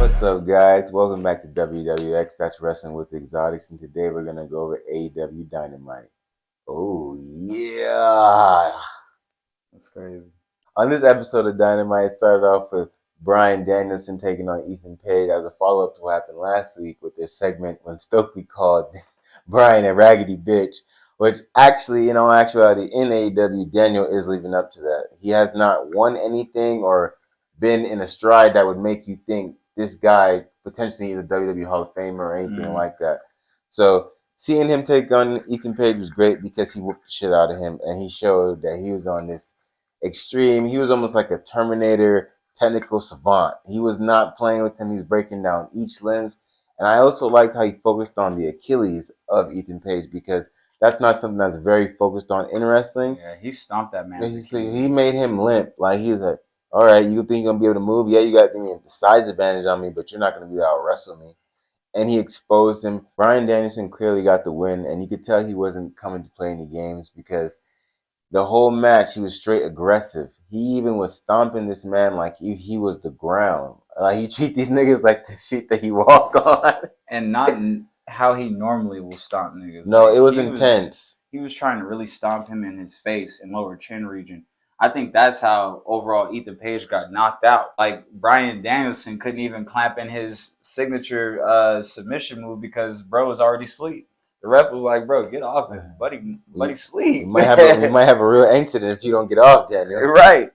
What's up, guys? Welcome back to WWX. That's Wrestling with Xotics, and today we're gonna go over AEW Dynamite. Oh yeah, That's crazy. on this episode of Dynamite, it started off with Bryan Danielson taking on Ethan Page as a follow-up to what happened last week with their segment when Stokely called Bryan a raggedy bitch. Which actually, in all actuality, in AEW, Daniel is living up to that. He has not won anything or been in a stride that would make you think this guy potentially is a WWE Hall of Famer or anything like that. So seeing him take on Ethan Page was great because he whooped the shit out of him and he showed that he was on this extreme. He was almost like a Terminator technical savant. He was not playing with him. He's breaking down each limbs. And I also liked how he focused on the Achilles of Ethan Page because that's not something that's very focused on in wrestling. Yeah, he stomped that man's Achilles. He made him limp. Like, he was like, all right, you think you're going to be able to move? Yeah, you got the size advantage on me, but you're not going to be able to wrestle me. And he exposed him. Bryan Danielson clearly got the win, and you could tell he wasn't coming to play any games because the whole match he was straight aggressive. He even was stomping this man like he was the ground. Like, he treat these niggas like the shit that he walk on. And not how he normally will stomp niggas. No, like, it was intense. He was trying to really stomp him in his face and lower chin region. I think that's how overall Ethan Page got knocked out. Like, Bryan Danielson couldn't even clamp in his signature submission move because bro was already asleep. The ref was like, "Bro, get off him, buddy, sleep." You might have a real incident if you don't get off, Daniel. Right.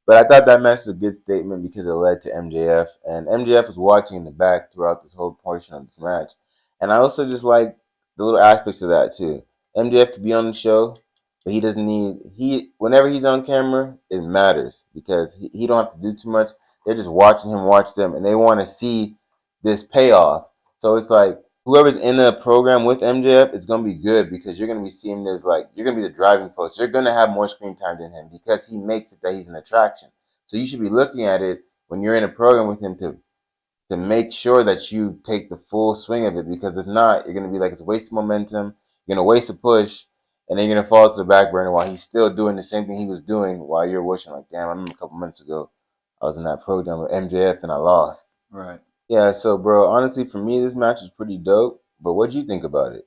But I thought that match was a good statement because it led to MJF, and MJF was watching in the back throughout this whole portion of this match. And I also just like the little aspects of that too. MJF could be on the show, but he doesn't need whenever he's on camera, it matters because he don't have to do too much. They're just watching him watch them, and they want to see this payoff. So it's like whoever's in the program with MJF, it's gonna be good because you're gonna be seeing this you're gonna be the driving force. You're gonna have more screen time than him because he makes it that he's an attraction. So you should be looking at it when you're in a program with him to make sure that you take the full swing of it because if not, you're gonna be like it's wasted momentum. You're gonna waste a push, and then you're gonna fall to the back burner while he's still doing the same thing he was doing while you're wishing like, damn, I remember a couple months ago I was in that program with MJF and I lost. Right. Yeah, so bro, honestly, for me, this match was pretty dope. But what'd you think about it?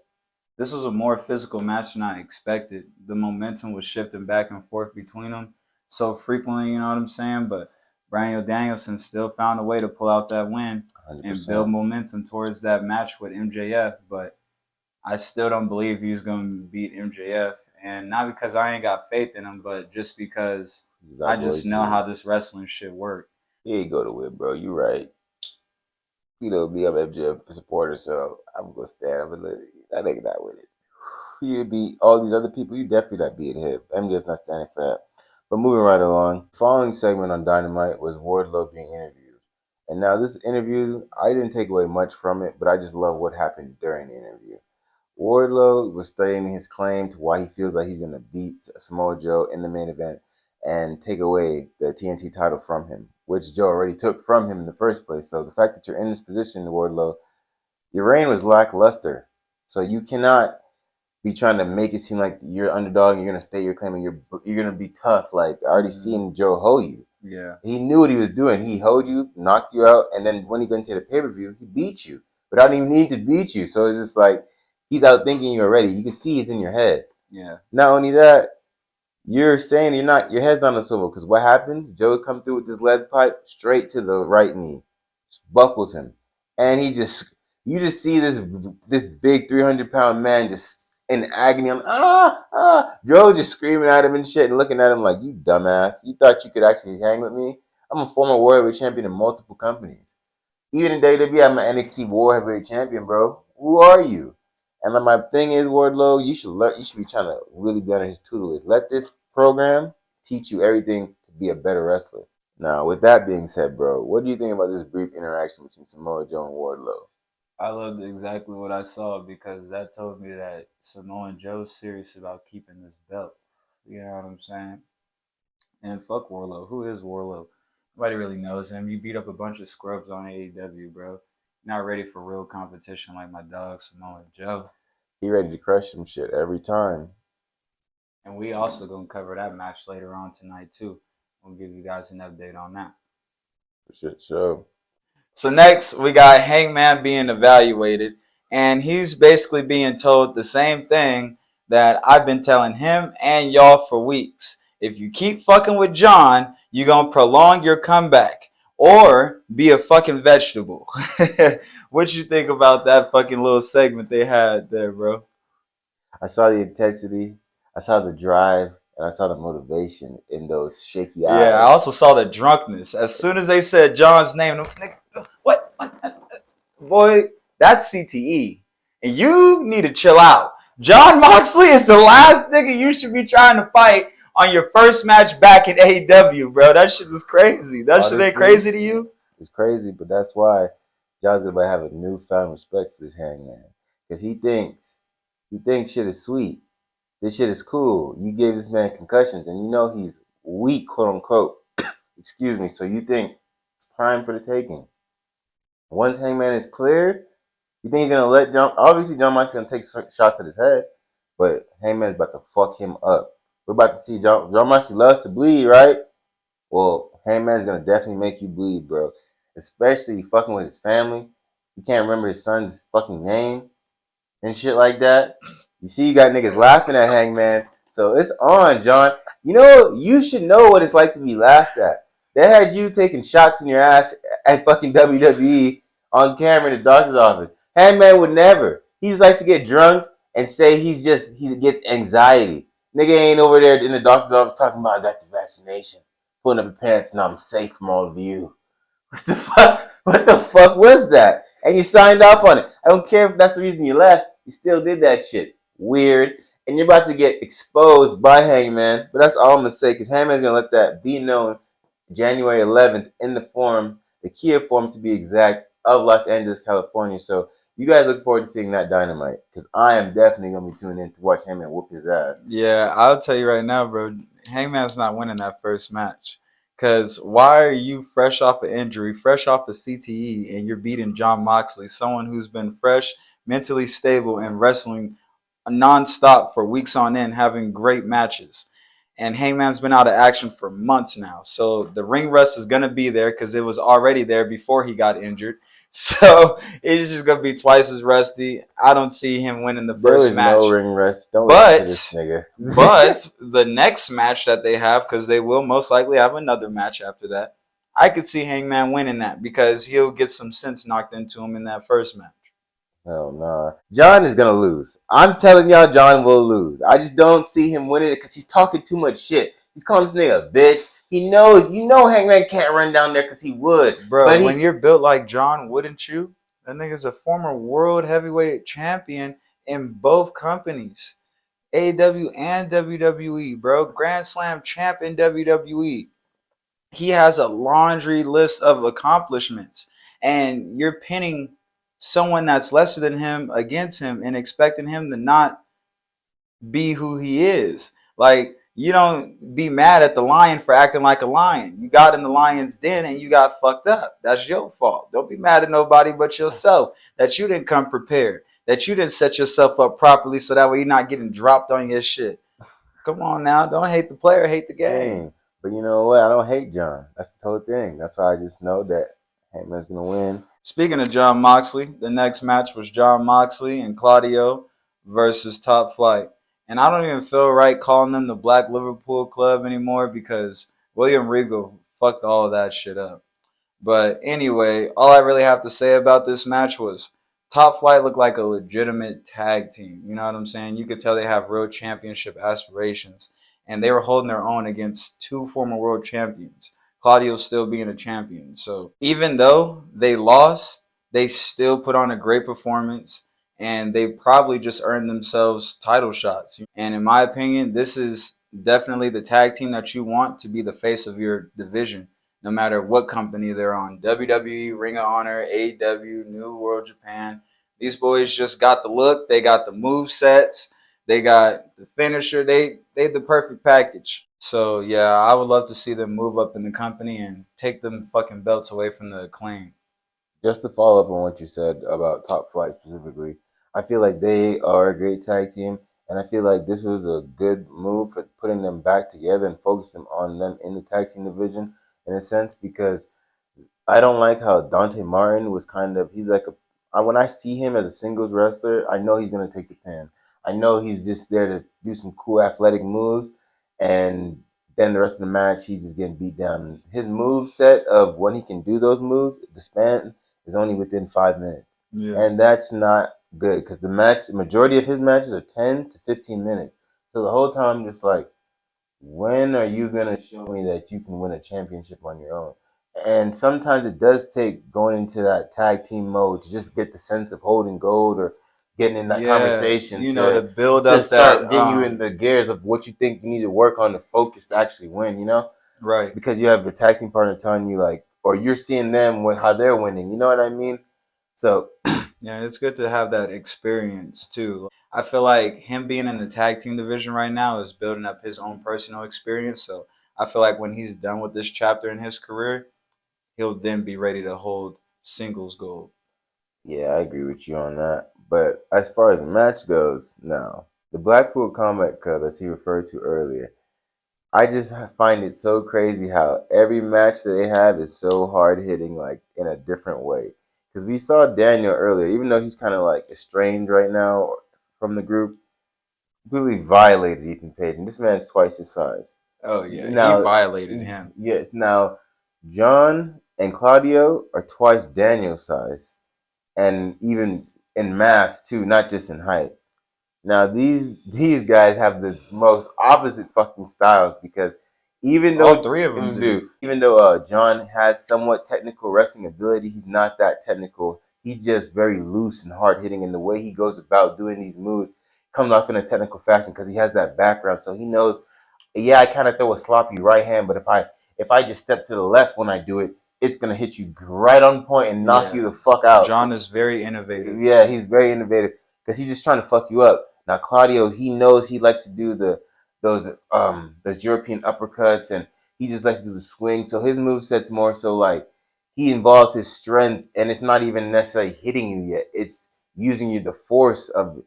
This was a more physical match than I expected. The momentum was shifting back and forth between them so frequently, you know what I'm saying? But Bryan Danielson still found a way to pull out that win 100%. and build momentum towards that match with MJF. But I still don't believe he's going to beat MJF. And not because I ain't got faith in him, but just because I just know how this wrestling shit works. He ain't go to win, bro. You right. You know, be up MJF supporter, so I'm gonna stand up and let that nigga not with it. You beat all these other people, you definitely not beating him. MJF's not standing for that. But moving right along, the following segment on Dynamite was Wardlow being interviewed. And now this interview, I didn't take away much from it, but I just love what happened during the interview. Wardlow was stating his claim to why he feels like he's going to beat Samoa Joe in the main event and take away the TNT title from him, which Joe already took from him in the first place. So the fact that you're in this position, Wardlow, your reign was lackluster. So you cannot be trying to make it seem like you're underdog and you're gonna state your claim and you're gonna be tough. Like I already seen Joe hold you. Yeah. He knew what he was doing. He held you, knocked you out, and then when he went to the pay-per-view, he beat you without even needing to beat you. So it's just like he's outthinking you already. You can see it's in your head. Yeah. Not only that, you're saying your head's on the swivel because what happens? Joe come through with this lead pipe straight to the right knee, just buckles him, and you just see this big 300-pound man just in agony. Joe just screaming at him and shit and looking at him like, you dumbass. You thought you could actually hang with me? I'm a former World Heavyweight Champion in multiple companies. Even in WWE, I'm an NXT World Heavyweight Champion, bro. Who are you? And then my thing is, Wardlow, you should be trying to really be under his tutelage. Let this program teach you everything to be a better wrestler. Now, with that being said, bro, what do you think about this brief interaction between Samoa Joe and Wardlow? I loved exactly what I saw because that told me that Samoa Joe's serious about keeping this belt. You know what I'm saying? And fuck Wardlow. Who is Wardlow? Nobody really knows him. You beat up a bunch of scrubs on AEW, bro. Not ready for real competition like my dog Samoa Joe. He ready to crush some shit every time. And we also gonna cover that match later on tonight too. We'll give you guys an update on that. For shit show. So next we got Hangman being evaluated, and he's basically being told the same thing that I've been telling him and y'all for weeks. If you keep fucking with John, you're gonna prolong your comeback or be a fucking vegetable. What you think about that fucking little segment they had there, bro? I saw the intensity, I saw the drive, and I saw the motivation in those shaky Yeah, I eyes. also saw the drunkenness. As soon as they said John's name, I'm like, what? Boy, that's CTE. And you need to chill out. John Moxley is the last nigga you should be trying to fight on your first match back in AEW, bro. That shit is crazy. That shit ain't Honestly, crazy to you? it's crazy, but that's why John's gonna have a newfound respect for this Hangman because he thinks shit is sweet. This shit is cool. You gave this man concussions, and you know he's weak, quote unquote. Excuse me. So you think it's prime for the taking? Once Hangman is cleared, you think he's gonna let John? Obviously, John Moxley's gonna take shots at his head, but Hangman's about to fuck him up. We're about to see John Moxley loves to bleed, right? Well, Hangman's gonna definitely make you bleed, bro. Especially fucking with his family. You can't remember his son's fucking name and shit like that. You see, you got niggas laughing at Hangman. So it's on, John. You know, you should know what it's like to be laughed at. They had you taking shots in your ass at fucking WWE on camera in the doctor's office. Hangman would never. He just likes to get drunk and say he gets anxiety. Nigga ain't over there in the doctor's office talking about I got the vaccination, pulling up your pants and I'm safe from all of you. What the fuck? What the fuck was that? And you signed off on it. I don't care if that's the reason you left. You still did that shit. Weird. And you're about to get exposed by Hangman. But that's all I'm gonna say, because Hangman's gonna let that be known January 11th in the forum, the Kia forum to be exact, of Los Angeles, California. So you guys look forward to seeing that Dynamite, because I am definitely gonna be tuning in to watch Hangman whoop his ass. Yeah, I'll tell you right now, bro. Hangman's not winning that first match. Because why are you fresh off an injury, fresh off a CTE, and you're beating John Moxley, someone who's been fresh, mentally stable, and wrestling nonstop for weeks on end, having great matches? And Hangman's been out of action for months now. So the ring rust is going to be there because it was already there before he got injured. So it's just going to be twice as rusty. I don't see him winning the There first is no match. ring rest. Don't listen to this But nigga. but the next match that they have, because they will most likely have another match after that, I could see Hangman winning that because he'll get some sense knocked into him in that first match. Hell nah. John is gonna lose. I'm telling y'all, John will lose. I just don't see him winning it because he's talking too much shit. He's calling this nigga a bitch. He knows, Hangman can't run down there because he would. Bro, But when he, you're built like John, wouldn't you? That nigga's a former world heavyweight champion in both companies, AEW and WWE, bro. Grand Slam champ in WWE. He has a laundry list of accomplishments, and you're pinning someone that's lesser than him against him and expecting him to not be who he is. Like, you don't be mad at the lion for acting like a lion. You got in the lion's den and you got fucked up. That's your fault. Don't be mad at nobody but yourself that you didn't come prepared, that you didn't set yourself up properly so that way you're not getting dropped on your shit. Come on now. Don't hate the player, hate the game. game. But you know what? I don't hate John. That's the whole thing. That's why I just know that Hangman's gonna win. Speaking of John Moxley, the next match was John Moxley and Claudio versus Top Flight. And I don't even feel right calling them the Black Liverpool Club anymore because William Regal fucked all of that shit up. But anyway, all I really have to say about this match was Top Flight looked like a legitimate tag team. You know what I'm saying? You could tell they have real championship aspirations. And they were holding their own against two former world champions. Claudio still being a champion. So even though they lost, they still put on a great performance and they probably just earned themselves title shots. And in my opinion, this is definitely the tag team that you want to be the face of your division no matter what company they're on. WWE, Ring of Honor, AEW, New World Japan. These boys just got the look, they got the move sets, they got the finisher, they the perfect package. So yeah, I would love to see them move up in the company and take them fucking belts away from the Acclaim. Just to follow up on what you said about Top Flight specifically, I feel like they are a great tag team, and I feel like this was a good move for putting them back together and focusing on them in the tag team division in a sense because I don't like how Dante Martin was he's like when I see him as a singles wrestler, I know he's gonna take the pin. I know he's just there to do some cool athletic moves, and then the rest of the match he's just getting beat down. His move set of when he can do those moves, the span is only within 5 minutes, and that's not good because the majority of his matches are 10 to 15 minutes. So the whole time, I'm just like, when are you gonna show me that you can win a championship on your own? And sometimes it does take going into that tag team mode to just get the sense of holding gold or getting in that conversation to build to up start that getting you in the gears of what you think you need to work on to focus to actually win, right. because you have a tag team partner telling you like, or you're seeing them how they're winning. You know what I mean? So Yeah, it's good to have that experience too. I feel like him being in the tag team division right now is building up his own personal experience. So I feel like when he's done with this chapter in his career, he'll then be ready to hold singles gold. yeah, I agree with you on that. But as far as the match goes, no. The Blackpool Combat Club, as he referred to earlier, I just find it so crazy how every match that they have is so hard hitting, like in a different way. Because we saw Daniel earlier, even though he's kind of like estranged right now from the group, completely violated Ethan Page, and this man's twice his size. Oh yeah, he Now, violated him. yes, now John and Claudio are twice Daniel's size, and even in mass too, not just in height. Now these guys have the most opposite fucking styles because All three of them do. even though John has somewhat technical wrestling ability, he's not that technical. He's just very loose and hard hitting, and the way he goes about doing these moves comes off in a technical fashion because he has that background, so he knows. Yeah, I kind of throw a sloppy right hand, but if I just step to the left when I do it, it's gonna hit you right on point and knock you the fuck out. John is very innovative. Yeah, he's very innovative because he's just trying to fuck you up. Now Claudio, he knows he likes to do those European uppercuts, and he just likes to do the swing. So his move set's more so like he involves his strength, and it's not even necessarily hitting you yet. It's using you the force of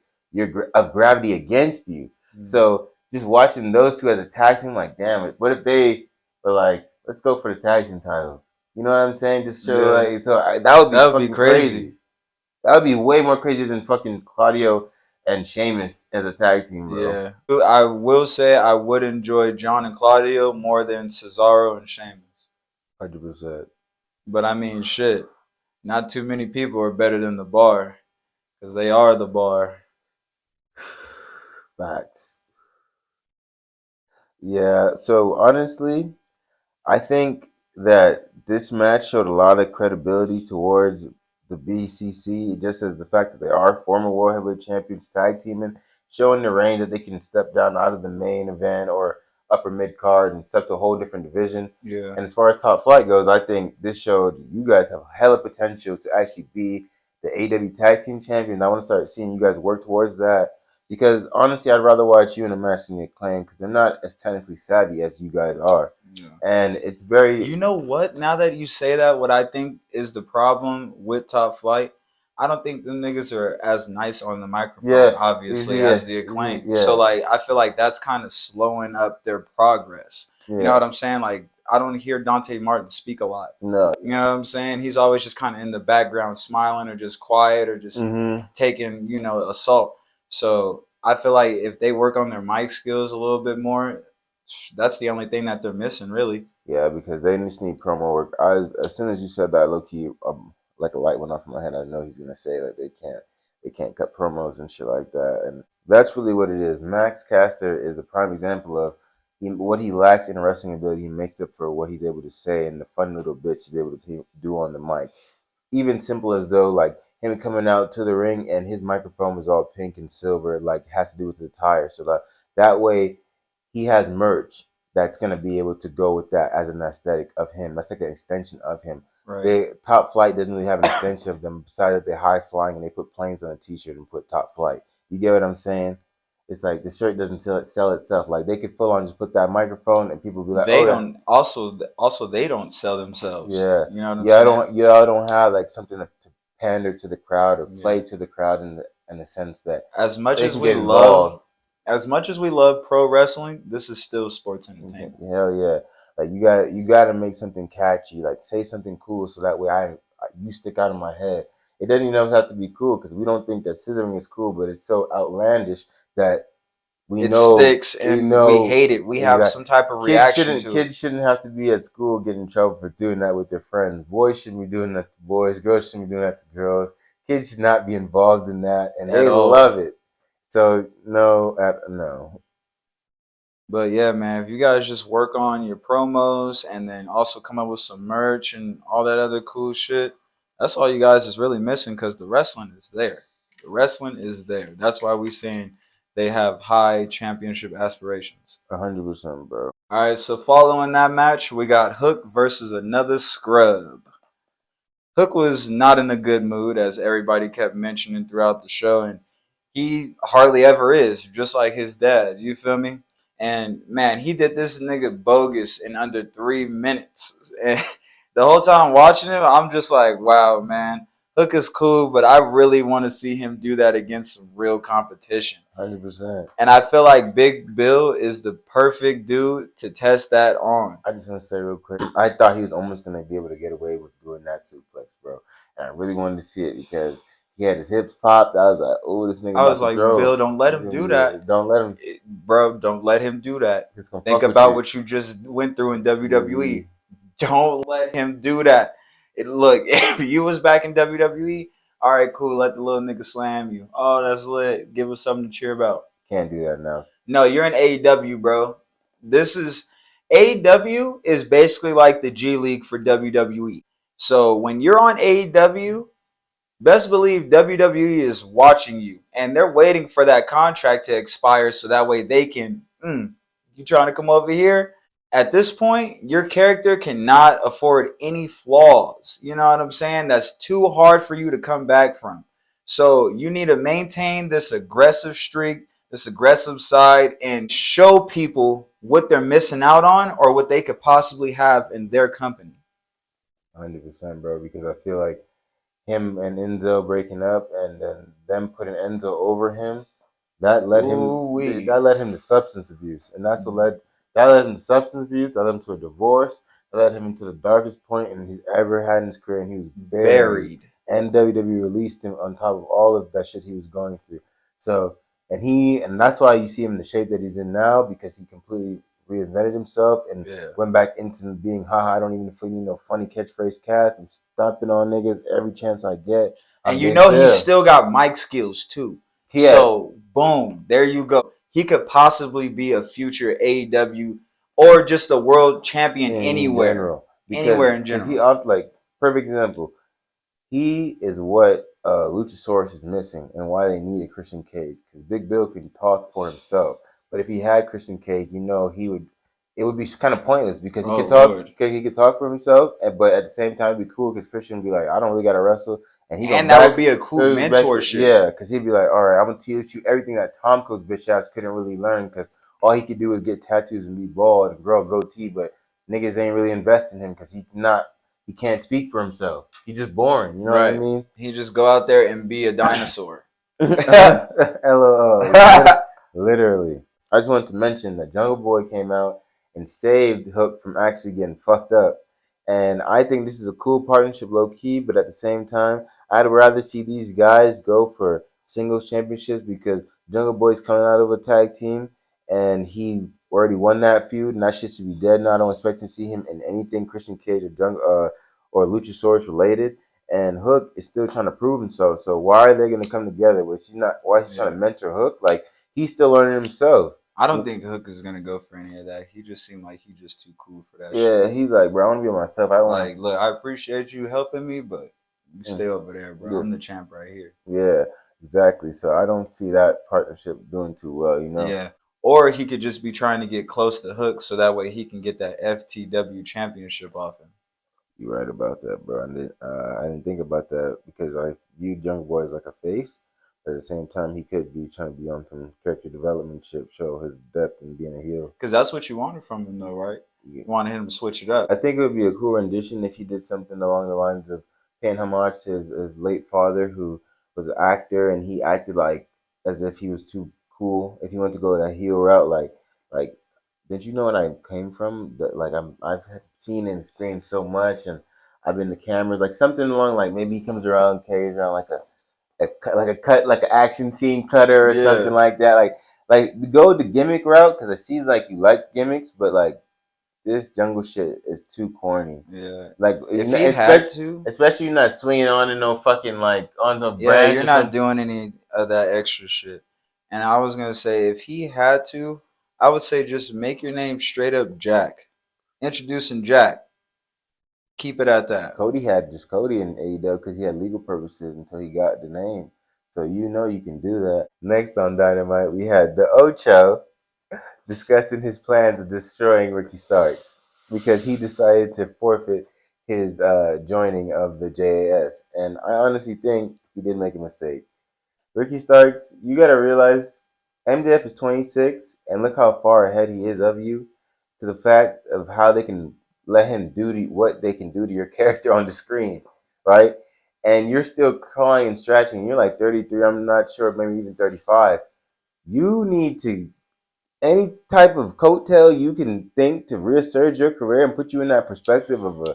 of gravity against you. So just watching those two as a tag team, like damn it. What if they were like, let's go for the tag team titles? You know what I'm saying? Just show like that would be That would be fucking crazy. crazy. That would be way more crazy than fucking Claudio and Sheamus as a tag team, bro. Yeah. I will say I would enjoy John and Claudio more than Cesaro and Sheamus. 100%. But I mean, shit. Not too many people are better than the bar because they are the bar. Facts. Yeah. So honestly, I think that this match showed a lot of credibility towards the BCC, just as the fact that they are former World Heavyweight Champions tag teaming, showing the range that they can step down out of the main event or upper mid card and step to a whole different division. Yeah. And as far as top flight goes, I think this showed you guys have hella potential to actually be the AEW tag team champions. I want to start seeing you guys work towards that. Because honestly, I'd rather watch you in a match than your Acclaim because they're not as technically savvy as you guys are. Yeah. And it's very. You know what? Now that you say that, what I think is the problem with Top Flight, I don't think the niggas are as nice on the microphone, obviously, as the Acclaim. So like, I feel like that's kind of slowing up their progress. You know what I'm saying? Like, I don't hear Dante Martin speak a lot. No. You know what I'm saying? He's always just kind of in the background, smiling or just quiet or just taking, assault. So I feel like if they work on their mic skills a little bit more, that's the only thing that they're missing, really. Yeah, because they just need promo work. As soon as you said that, low key, like a light went off in my head. I know he's gonna say that they can't cut promos and shit like that, and that's really what it is. Max Caster is a prime example of what he lacks in wrestling ability. He makes up for what he's able to say and the fun little bits he's able to do on the mic. Even simple as though like him coming out to the ring and his microphone was all pink and silver, like has to do with the attire. So that way he has merch that's gonna be able to go with that as an aesthetic of him. That's like an extension of him. Right. They Top Flight doesn't really have an extension of them besides that they're high flying and they put planes on a t-shirt and put Top Flight. You get what I'm saying? It's like the shirt doesn't sell itself. Like they could full on just put that microphone and people be like, They oh, don't also they don't sell themselves. yeah, You know what I'm yeah. saying? I don't have like something to pander to the crowd or play to the crowd in the sense that As much they as can we get love involved. as much as we love pro wrestling, this is still sports entertainment. Hell yeah. Like you got to make something catchy. Like say something cool so that way you stick out in my head. It doesn't even have to be cool because we don't think that scissoring is cool, but it's so outlandish that It sticks we and we know hate it. We have exactly. some type of reaction to it. Kids shouldn't have to be at school getting in trouble for doing that with their friends. Boys shouldn't be doing that to boys. Girls shouldn't be doing that to girls. Kids should not be involved in that, and At they all. love it. So no. But yeah, man, if you guys just work on your promos and then also come up with some merch and all that other cool shit, that's all you guys is really missing because the wrestling is there. The wrestling is there. That's why we saying they have high championship aspirations. 100%, bro. All right, so following that match, we got Hook versus another scrub. Hook was not in a good mood, as everybody kept mentioning throughout the show, and he hardly ever is, just like his dad. You feel me? And man, he did this nigga bogus in under 3 minutes. And the whole time watching him, I'm just like, wow, man, Hook is cool, but I really want to see him do that against some real competition. 100%. And I feel like Big Bill is the perfect dude to test that on. I just want to say real quick, I thought he was almost gonna be able to get away with doing that suplex, bro. And I really wanted to see it because he had his hips popped. I was like, oh, this nigga I about was to like, throw. Bill, don't let him do that. Don't let him. Bro, don't let him do that. He's gonna Think fuck with about you. what you just went through in WWE. WWE. Don't let him do that. Look, if you was back in WWE, all right, cool, let the little nigga slam you. Oh, that's lit. Give us something to cheer about. Can't do that now. No, you're in AEW, bro. This is AEW is basically like the G League for WWE. So when you're on AEW, best believe WWE is watching you and they're waiting for that contract to expire so that way they can, you trying to come over here? At this point, your character cannot afford any flaws. You know what I'm saying? That's too hard for you to come back from. So you need to maintain this aggressive streak, this aggressive side, and show people what they're missing out on or what they could possibly have in their company. 100%, bro. Because I feel like him and Enzo breaking up and then them putting Enzo over him, Ooh-wee. that led him to substance abuse, and that led him to substance abuse. That led him to a divorce. That led him into the darkest point he's ever had in his career, and he was buried. Buried. And WWE released him on top of all of that shit he was going through. So, and that's why you see him in the shape that he's in now because he completely reinvented himself and went back into being, haha, I don't even feel no funny catchphrase cast. I'm stomping on niggas every chance I get. And you know he still got mic skills too. So boom, there you go. He could possibly be a future AEW or just a world champion anywhere. Anywhere in Because he general. off like perfect example. He is what Luchasaurus is missing and why they needed Christian Cage. Because Big Bill can talk for himself, but if he had Christian Cage, he would. It would be kind of pointless because he could talk. Lord. He could talk for himself, but at the same time, it'd be cool because Christian would be like, "I don't really got to wrestle," and that would be a cool mentorship. Yeah, because he'd be like, "All right, I'm gonna teach you everything that Tomko's bitch ass couldn't really learn because all he could do was get tattoos and be bald and grow a goatee, but niggas ain't really investing in him because he can't speak for himself. He's just boring. You know what I mean? He just go out there and be a dinosaur. LOL. Literally. I just wanted to mention that Jungle Boy came out and saved Hook from actually getting fucked up. And I think this is a cool partnership, low key, but at the same time, I'd rather see these guys go for singles championships because Jungle Boy's coming out of a tag team and he already won that feud, and that shit should be dead now. I don't expect to see him in anything Christian Cage or Luchasaurus related. And Hook is still trying to prove himself. So why are they going to come together? Why is he trying to mentor Hook? Like he's still learning himself. I don't think Hook is gonna go for any of that. He just seemed like he just too cool for that shit. Yeah, he's like, bro, I want to be myself. I want like, look, I appreciate you helping me, but you stay over there, bro. I'm the champ right here. Yeah, exactly. So I don't see that partnership doing too well, Yeah. Or he could just be trying to get close to Hook so that way he can get that FTW championship off him. You're right about that, bro. I didn't think about that because I viewed Young Boy as like a face. But at the same time, he could be trying to be on some character development ship, show his depth and being a heel. Because that's what you wanted from him, though, right? You wanted him to switch it up. I think it would be a cool rendition if he did something along the lines of paying homage to his late father, who was an actor, and he acted like as if he was too cool. If he went to go that heel route, like Did you know when I came from? That like I've seen and experienced so much, and I've been to cameras like something along like maybe he comes around carries around like a cut like an action scene cutter or something Yeah, like that. Like go the gimmick route because it seems like you like gimmicks, but like this jungle shit is too corny. yeah. Like If he had to, especially you're not swinging on in no fucking like on the yeah, branch you're or not something. doing any of that extra shit. And I was gonna say, if he had to, I would say just make your name straight up Jack. Introducing Jack. Keep it at that. Cody had just Cody in AEW because he had legal purposes until he got the name. So you know you can do that. Next on Dynamite, we had the Ocho discussing his plans of destroying Ricky Starks because he decided to forfeit his joining of the JAS. And I honestly think he did make a mistake. Ricky Starks, you got to realize MJF is 26, and look how far ahead he is of you to the fact of how they can let him what they can do to your character on the screen, right? And you're still clawing and stretching. You're like 33, I'm not sure, maybe even 35. You need to any type of coattail you can think to resurge your career and put you in that perspective of a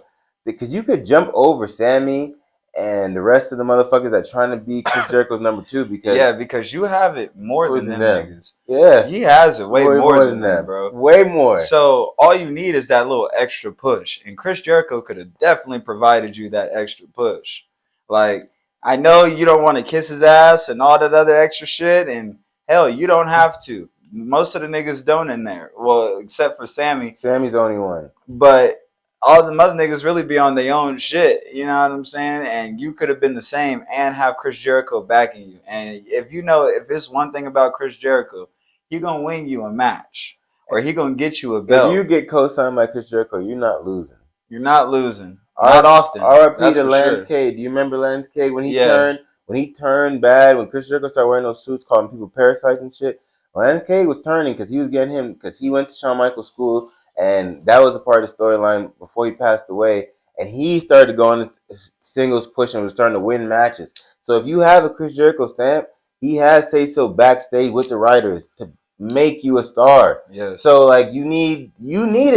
because you could jump over Sammy and the rest of the motherfuckers that trying to be Chris Jericho's number two because Yeah, because you have it more more than than them them. niggas. Yeah, He has it way way more more than than them, them. bro. Way more. So all you need is that little extra push. And Chris Jericho could have definitely provided you that extra push. Like, I know you don't want to kiss his ass and all that other extra shit, and hell, you don't have to. Most of the niggas don't in there. Well, except for Sammy. Sammy's the only one. But all the other niggas really be on their own shit. You know what I'm saying? And you could have been the same and have Chris Jericho backing you. And if you know, if it's one thing about Chris Jericho, he gonna win you a match or he gonna get you a If you belt. get co-signed by Chris Jericho, you're not losing. You're not losing. Not R often. RIP That's to for Lance sure. Cade. Do you remember Lance Cade Yeah. when he turned bad when Chris Jericho started wearing those suits calling people parasites and shit? Lance Cade was turning because he was getting him because he went to Shawn Michaels school and that was a part of the storyline before he passed away. And he started to go on this singles push and was starting to win matches. So if you have a Chris Jericho stamp, he has say so backstage with the writers to make you a star. Yes. So like you needed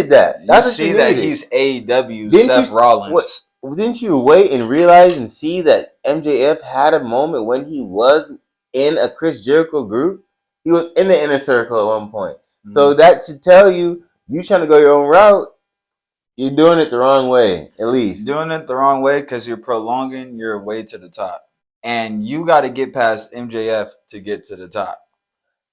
that. You That's what you see that needed. he's AEW Didn't you Seth what? Rollins. Didn't you wait and realize and see that MJF had a moment when he was in a Chris Jericho group? He was in the inner circle at one point. So Mm. that should tell you you trying to go your own route. You're doing it the wrong way, at You're least. doing it the wrong way because you're prolonging your way to the top. And you got to get past MJF to get to the top.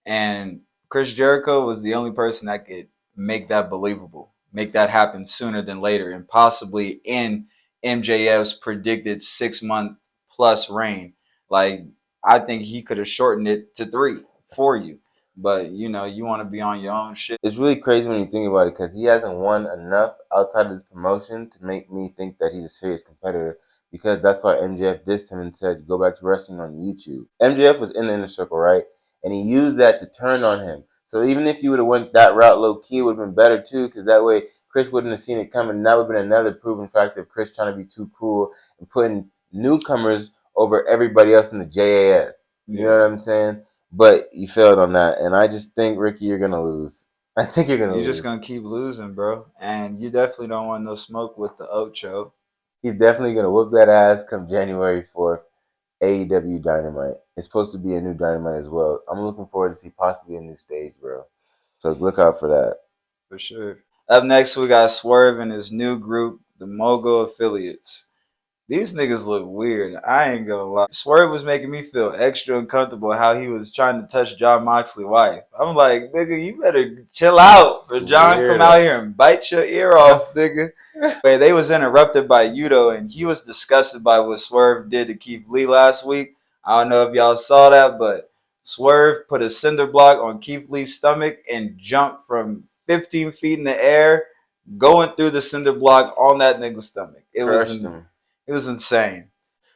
And Chris Jericho was the only person that could make that believable, make that happen sooner than later, and possibly in MJF's predicted 6 month plus reign. Like, I think he could have shortened it to 3 for you. But, you know, you want to be on your own shit. It's really crazy when you think about it because he hasn't won enough outside of this promotion to make me think that he's a serious competitor. Because that's why MJF dissed him and said, go back to wrestling on YouTube. MJF was in the inner circle, right? And he used that to turn on him. So even if you would have went that route low key, it would have been better too, because that way Chris wouldn't have seen it coming. And that would have been another proven fact of Chris trying to be too cool and putting newcomers over everybody else in the JAS. You know Yeah. what I'm saying? But you failed on that, and I just think Ricky, you're gonna lose. I think you're gonna You're just lose. going to keep losing, bro. And you definitely don't want no smoke with the Ocho. He's definitely gonna whoop that ass come January 4th. AEW Dynamite. It's supposed to be a new Dynamite as well. I'm looking forward to see possibly a new stage, bro. So look out for that. For sure. Up next, we got Swerve and his new group, the Mogul Affiliates. These niggas look weird. I ain't gonna lie. Swerve was making me feel extra uncomfortable how he was trying to touch John Moxley's wife. I'm like, nigga, you better chill out for John come out Weirdo. here and bite your ear off, nigga. But they was interrupted by Yuto, and he was disgusted by what Swerve did to Keith Lee last week. I don't know if y'all saw that, but Swerve put a cinder block on Keith Lee's stomach and jumped from 15 feet in the air, going through the cinder block on that nigga's stomach. Crushed him. It was insane.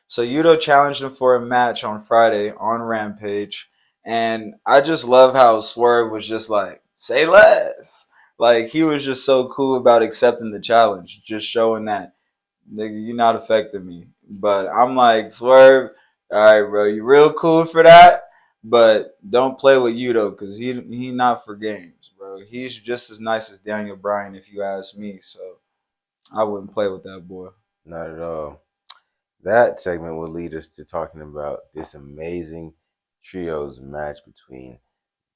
So Yuto challenged him for a match on Friday on Rampage, and I just love how Swerve was just like, "Say less." Like he was just so cool about accepting the challenge, just showing that nigga, you're not affecting me. But I'm like, Swerve, all right, bro, you real cool for that, but don't play with Yuto because he not for games, bro. bro. He's just as nice as Daniel Bryan, if you ask me. So I wouldn't play with that boy. Not at all. That segment will lead us to talking about this amazing trios match between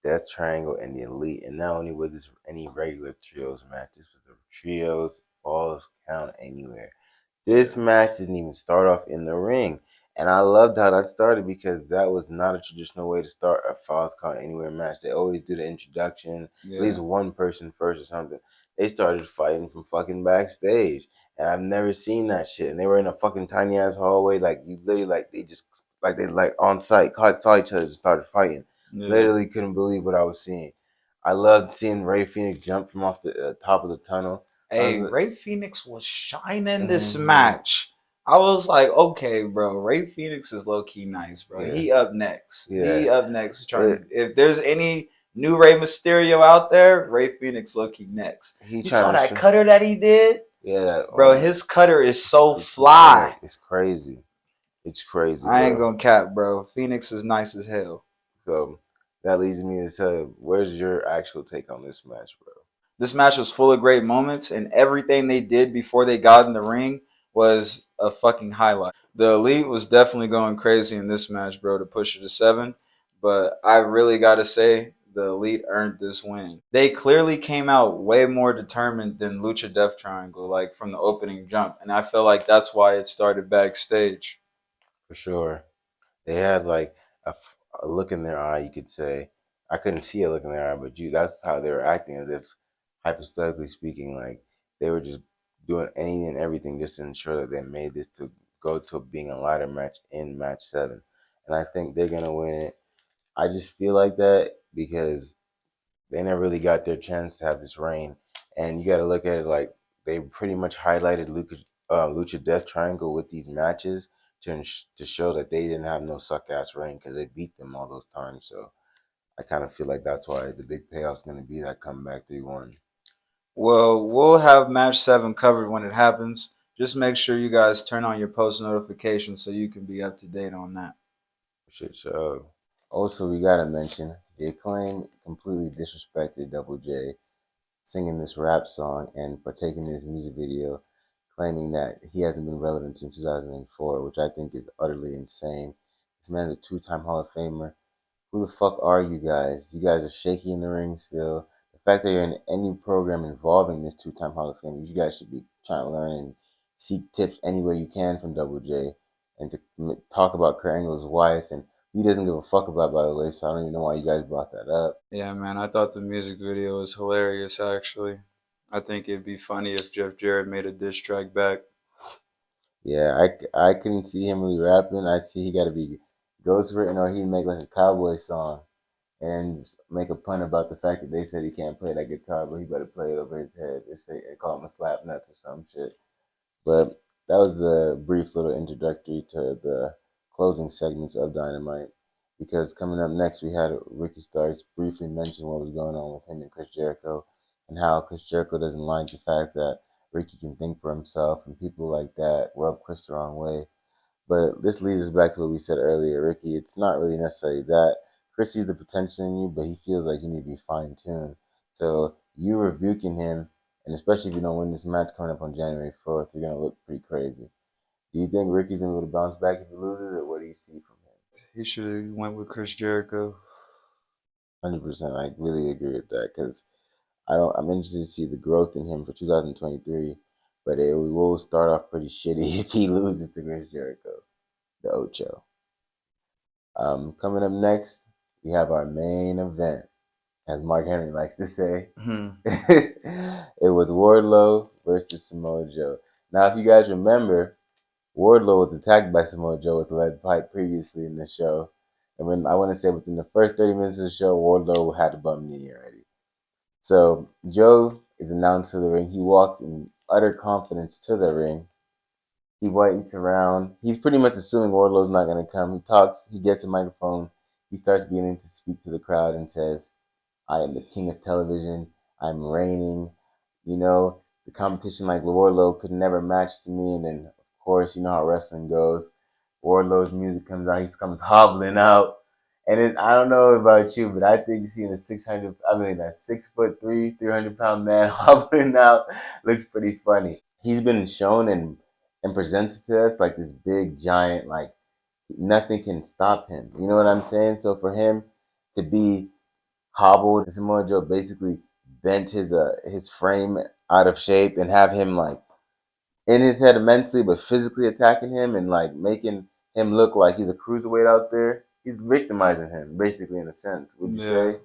Death Triangle and the Elite. And not only was this any regular trios match, this was a trios falls count anywhere. This match didn't even start off in the ring. And I loved how that started because that was not a traditional way to start a Falls Count Anywhere match. They always do the introduction, at least one person first or something. They started fighting from fucking backstage. And I've never seen that shit. And they were in a fucking tiny ass hallway. Like, you literally, like, they just, like, they, like, on site, saw each other and started fighting. Yeah. Literally couldn't believe what I was seeing. I loved seeing Ray Phoenix jump from off the top of the tunnel. Hey, Ray Phoenix was shining this Mhm. match. I was like, okay, bro, Ray Phoenix is low key nice, bro. Yeah. He up next. Yeah. He up next. If there's any new Rey Mysterio out there, Ray Phoenix low key next. You saw that cutter that he did? Yeah, bro. His cutter is so fly. It's crazy. It's crazy, I ain't bro. gonna cap, bro. Phoenix is nice as hell. So that leads me to tell you, where's your actual take on this match, bro? This match was full of great moments, and everything they did before they got in the ring was a fucking highlight. The Elite was definitely going crazy in this match, bro, to push it to 7. But I really got to say, the Elite earned this win. They clearly came out way more determined than Lucha Death Triangle, like from the opening jump. And I feel like that's why it started backstage. For sure. They had like a look in their eye, you could say. I couldn't see a look in their eye, but that's how they were acting, as if, hypothetically speaking, like they were just doing anything and everything just to ensure that they made this to go to being a ladder match in match 7. And I think they're going to win it. I just feel like that because they never really got their chance to have this reign. And you got to look at it like they pretty much highlighted Lucha Death Triangle with these matches to show that they didn't have no suck ass reign because they beat them all those times. So I kind of feel like that's why the big payoff is going to be that comeback 3-1. Well, we'll have match 7 covered when it happens. Just make sure you guys turn on your post notifications so you can be up to date on that. Shit show. Also, we got to mention the Acclaim completely disrespected Double J singing this rap song and partaking in this music video, claiming that he hasn't been relevant since 2004, which I think is utterly insane. This man's a two-time Hall of Famer. Who the fuck are you guys? You guys are shaky in the ring still. The fact that you're in any program involving this two-time Hall of Famer, you guys should be trying to learn and seek tips any way you can from Double J, and to talk about Kurt Angle's wife, and he doesn't give a fuck about, by the way, so I don't even know why you guys brought that up. Yeah, man, I thought the music video was hilarious, actually. I think it'd be funny if Jeff Jarrett made a diss track back. Yeah, I couldn't see him really rapping. I see he got to be ghostwritten, or he'd make like a cowboy song and make a pun about the fact that they said he can't play that guitar, but he better play it over his head. They call him a slap nuts or some shit. But that was a brief little introductory to the closing segments of Dynamite. Because coming up next, we had Ricky Starks briefly mention what was going on with him and Chris Jericho, and how Chris Jericho doesn't like the fact that Ricky can think for himself, and people like that rub Chris the wrong way. But this leads us back to what we said earlier, Ricky. It's not really necessarily that. Chris sees the potential in you, but he feels like you need to be fine tuned. So you rebuking him, and especially if you don't win this match coming up on January 4th, you're gonna look pretty crazy. Do you think Ricky's gonna be able to bounce back if he loses, or what do you see from him? He should have went with Chris Jericho. 100%, I really agree with that because I'm interested to see the growth in him for 2023, but it will start off pretty shitty if he loses to Chris Jericho, the Ocho. Coming up next, we have our main event, as Mark Henry likes to say. It was Wardlow versus Samoa Joe. Now, if you guys remember, Wardlow was attacked by Samoa Joe with a lead pipe previously in the show. And when I want to say within the first 30 minutes of the show, Wardlow had a bum knee already. So Joe is announced to the ring. He walks in utter confidence to the ring. He waits around. He's pretty much assuming Wardlow's not going to come. He talks. He gets a microphone. He starts beginning to speak to the crowd and says, I am the king of television. I'm reigning. You know, the competition like Wardlow could never match to me. And then, of course, you know how wrestling goes. Wardlow's music comes out. He comes hobbling out. And I don't know about you, but I think seeing a 6'3", 300-pound man hobbling out looks pretty funny. He's been shown and presented to us like this big giant, like nothing can stop him. You know what I'm saying? So for him to be hobbled, Samoa Joe basically bent his frame out of shape and have him like in his head mentally, but physically attacking him and like making him look like he's a cruiserweight out there. He's victimizing him, basically, in a sense. Would you Yeah. say?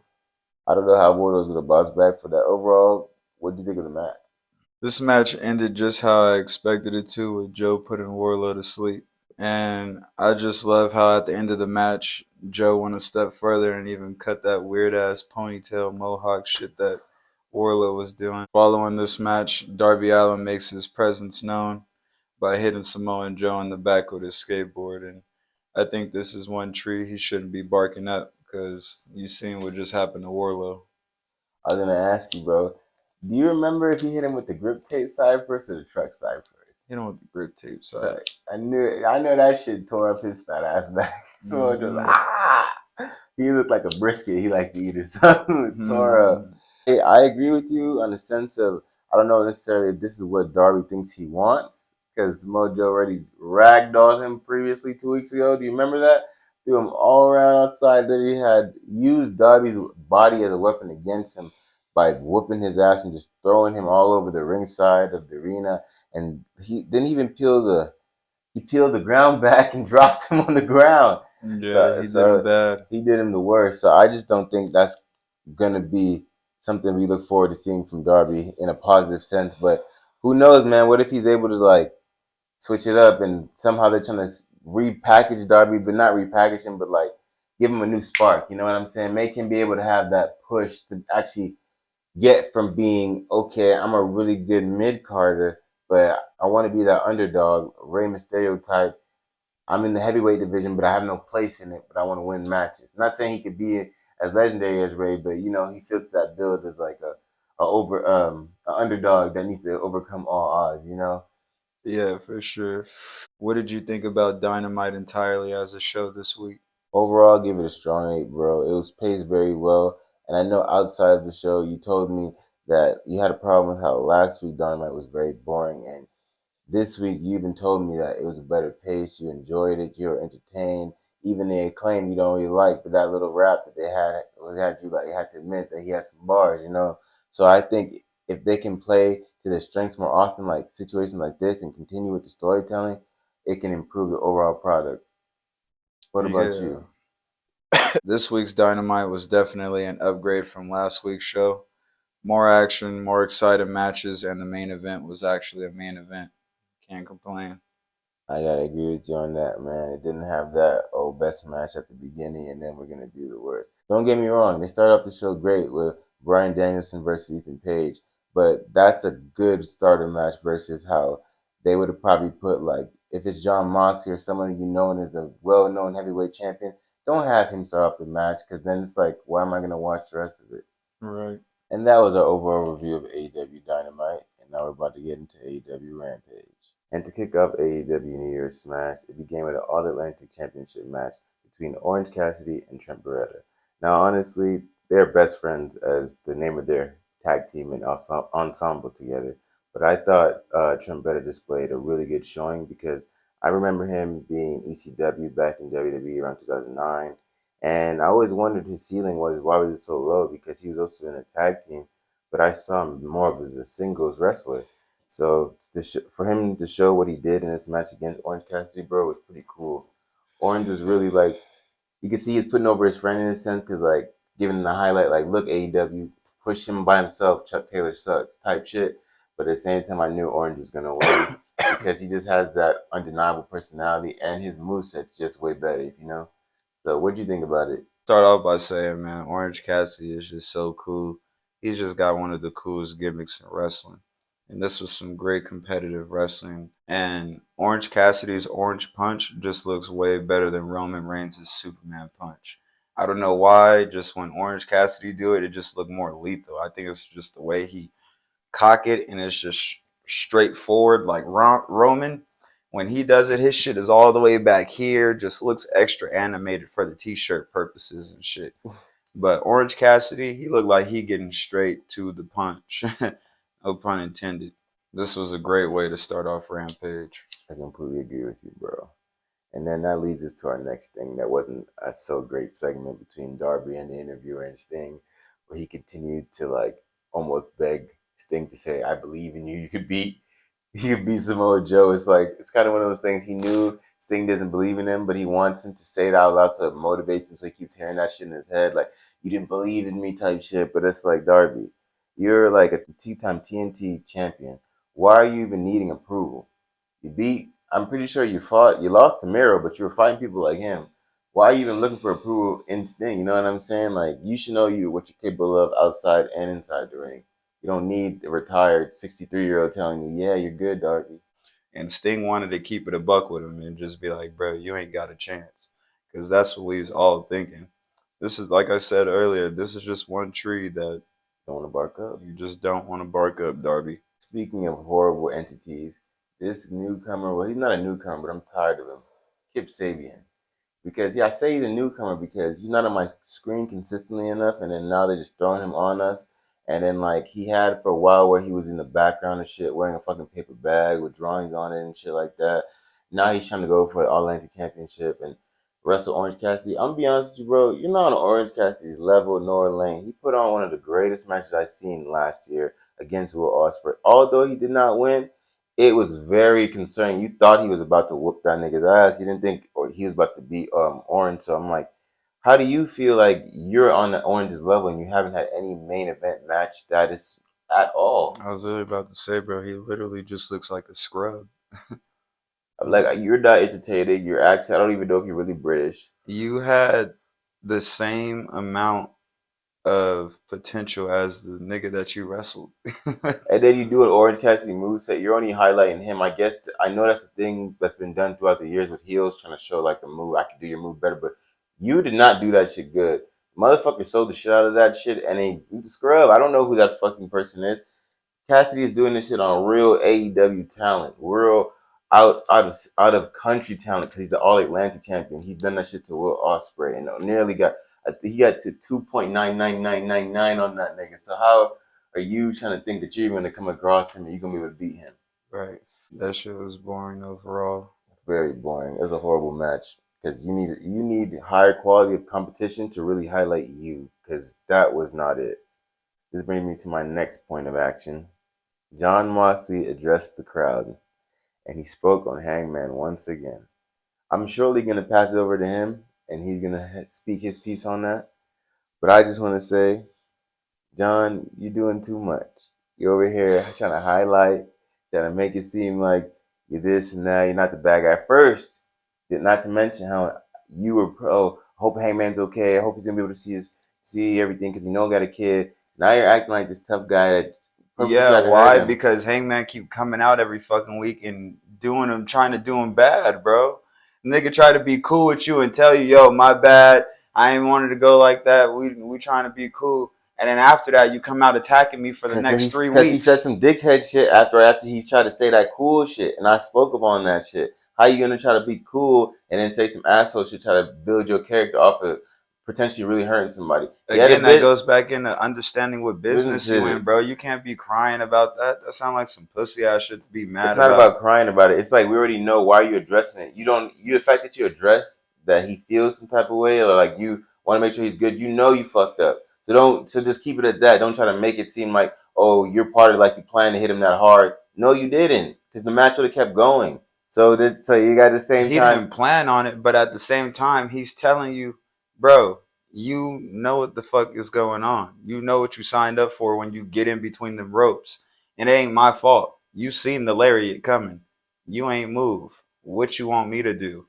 I don't know how Wardlow's gonna bounce back for that. Overall, what do you think of the match? This match ended just how I expected it to, with Joe putting Wardlow to sleep. And I just love how at the end of the match, Joe went a step further and even cut that weird ass ponytail mohawk shit that Wardlow was doing. Following this match, Darby Allen makes his presence known by hitting Samoa Joe in the back with his skateboard. And I think this is one tree he shouldn't be barking up, because you seen what just happened to Wardlow. I was gonna ask you, bro. Do you remember if he hit him with the grip tape side first or the truck side first? Hit him with the grip tape side. Truck. I know that shit tore up his fat ass back. So it was like, ah. He looked like a brisket he liked to eat or something. Tore up. I agree with you on the sense of I don't know necessarily if this is what Darby thinks he wants because Mojo already ragdolled him previously 2 weeks ago. Do you remember that? Threw him all around outside. That he had used Darby's body as a weapon against him by whooping his ass and just throwing him all over the ringside of the arena. And he didn't even he peeled the ground back and dropped him on the ground. Yeah, So he did him so bad. he did him the worst. So I just don't think that's gonna be something we look forward to seeing from Darby in a positive sense. But who knows, man? What if he's able to like switch it up and somehow they're trying to repackage Darby, but not repackage him, but like give him a new spark. You know what I'm saying? Make him be able to have that push to actually get from being okay. I'm a really good mid carder, but I want to be that underdog, Rey Mysterio type. I'm in the heavyweight division, but I have no place in it. But I want to win matches. I'm not saying he could be as legendary as Ray, but you know he fits that build as like a underdog that needs to overcome all odds. You know. Yeah, for sure. What did you think about Dynamite entirely as a show this week? Overall, give it a strong 8, bro. It was paced very well, and I know outside of the show, you told me that you had a problem with how last week Dynamite was very boring, and this week, you even told me that it was a better pace. You enjoyed it. You were entertained. Even the acclaim you don't really like, but that little rap that they had you like you had to admit that he had some bars, you know. So I think if they can play to their strengths more often, like situations like this, and continue with the storytelling, it can improve the overall product. What about Yeah. you? This week's Dynamite was definitely an upgrade from last week's show. More action, more exciting matches, and the main event was actually a main event. Can't complain. I gotta agree with you on that, man. It didn't have that best match at the beginning, and then we're gonna do the worst. Don't get me wrong; they started off the show great with Bryan Danielson versus Ethan Page, but that's a good starter match versus how they would have probably put like if it's John Moxley or someone you know as a well-known heavyweight champion. Don't have him start off the match because then it's like, why am I gonna watch the rest of it? Right. And that was our overall review of AEW Dynamite, and now we're about to get into AEW Rampage. And to kick off AEW New Year's Smash, it began with an All Atlantic Championship match between Orange Cassidy and Trent Beretta. Now, honestly, they're best friends as the name of their tag team and ensemble together. But I thought Trent Beretta displayed a really good showing because I remember him being ECW back in WWE around 2009. And I always wondered his ceiling was why was it so low because he was also in a tag team, but I saw him more of as a singles wrestler. So for him to show what he did in this match against Orange Cassidy, bro, was pretty cool. Orange was really like you can see he's putting over his friend in a sense because like giving him the highlight, like look AEW push him by himself, Chuck Taylor sucks type shit. But at the same time, I knew Orange was gonna win because he just has that undeniable personality and his moveset's just way better, you know. So what do you think about it? Start off by saying, man, Orange Cassidy is just so cool. He's just got one of the coolest gimmicks in wrestling. And this was some great competitive wrestling. And Orange Cassidy's Orange Punch just looks way better than Roman Reigns' Superman Punch. I don't know why, just when Orange Cassidy do it, it just looked more lethal. I think it's just the way he cock it and it's just straightforward like Roman. When he does it, his shit is all the way back here, just looks extra animated for the t-shirt purposes and shit. But Orange Cassidy, he looked like he getting straight to the punch. No pun intended. This was a great way to start off Rampage. I completely agree with you, bro. And then that leads us to our next thing that wasn't a so great segment between Darby and the interviewer and Sting, where he continued to like almost beg Sting to say, "I believe in you. You could beat Samoa Joe." It's like it's kind of one of those things. He knew Sting doesn't believe in him, but he wants him to say it out loud so it motivates him. So he keeps hearing that shit in his head, like "you didn't believe in me" type shit. But it's like, Darby, you're like a two-time TNT champion. Why are you even needing approval? I'm pretty sure you lost to Miro, but you were fighting people like him. Why are you even looking for approval in Sting? You know what I'm saying? Like, you should know what you're capable of outside and inside the ring. You don't need a retired 63-year-old telling you, yeah, you're good, Darby. And Sting wanted to keep it a buck with him and just be like, bro, you ain't got a chance. Because that's what we was all thinking. This is, like I said earlier, this is just one tree that Don't want to bark up. you just don't want to bark up, Darby. Speaking of horrible entities, this newcomer, well, he's not a newcomer, but I'm tired of him. Kip Sabian. Because I say he's a newcomer because he's not on my screen consistently enough, and then now they're just throwing him on us. And then like he had for a while where he was in the background and shit, wearing a fucking paper bag with drawings on it and shit like that. Now he's trying to go for the All Atlantic Championship and wrestle Orange Cassidy. I'm gonna be honest with you, bro. You're not on Orange Cassidy's level nor lane. He put on one of the greatest matches I've seen last year against Will Ospreay. Although he did not win, it was very concerning. You thought he was about to whoop that nigga's ass. You didn't think or he was about to beat Orange. So I'm like, how do you feel like you're on the Orange's level and you haven't had any main event match status at all? I was really about to say, bro, he literally just looks like a scrub. Like you're not educated. Your accent, I don't even know if you're really British. You had the same amount of potential as the nigga that you wrestled. And then you do an Orange Cassidy moveset. You're only highlighting him. I guess I know that's the thing that's been done throughout the years with heels trying to show like the move. I can do your move better, but you did not do that shit good. Motherfucker sold the shit out of that shit, and he's a scrub. I don't know who that fucking person is. Cassidy is doing this shit on real AEW talent, real out of country talent because he's the All Atlantic champion. He's done that shit to Will Ospreay and nearly got he got to 2.99999 on that nigga. So how are you trying to think that you're going to come across him and you're gonna be able to beat him? Right. That shit was boring overall. Very boring. It was a horrible match because you need higher quality of competition to really highlight you because that was not it. This brings me to my next point of action. Jon Moxley addressed the crowd and he spoke on Hangman once again. I'm surely going to pass it over to him and he's going to speak his piece on that. But I just want to say, John, you're doing too much. You're over here trying to highlight, trying to make it seem like you're this and that. You're not the bad guy. First, not to mention how you were pro. Hope Hangman's okay. I hope he's gonna be able to see everything because you know got a kid. Now you're acting like this tough guy that purposely Yeah, tried to hurt why? him. Because Hangman keep coming out every fucking week and trying to do him bad, bro. Nigga try to be cool with you and tell you, yo, my bad. I ain't wanted to go like that. We trying to be cool. And then after that, you come out attacking me for the next 3 Because he said weeks. some dick's head shit after he tried to say that cool shit, and I spoke upon that shit. How you gonna try to be cool and then say some asshole shit, try to build your character off of potentially really hurting somebody? Again, that goes back into understanding what business you in, Businesses. bro. You can't be crying about that. That sounds like some pussy ass shit to be It's mad not about. about crying about it. It's like we already know why you're addressing it. You don't. The fact that you address that he feels some type of way, or like you want to make sure he's good. You know you fucked up. So don't. So just keep it at that. Don't try to make it seem like you're part of like you plan to hit him that hard. No, you didn't, because the match would have kept going. So you got the same He time. didn't plan on it, but at the same time, he's telling you, bro, you know what the fuck is going on. You know what you signed up for when you get in between the ropes. It ain't my fault. You seen the lariat coming. You ain't move. What you want me to do?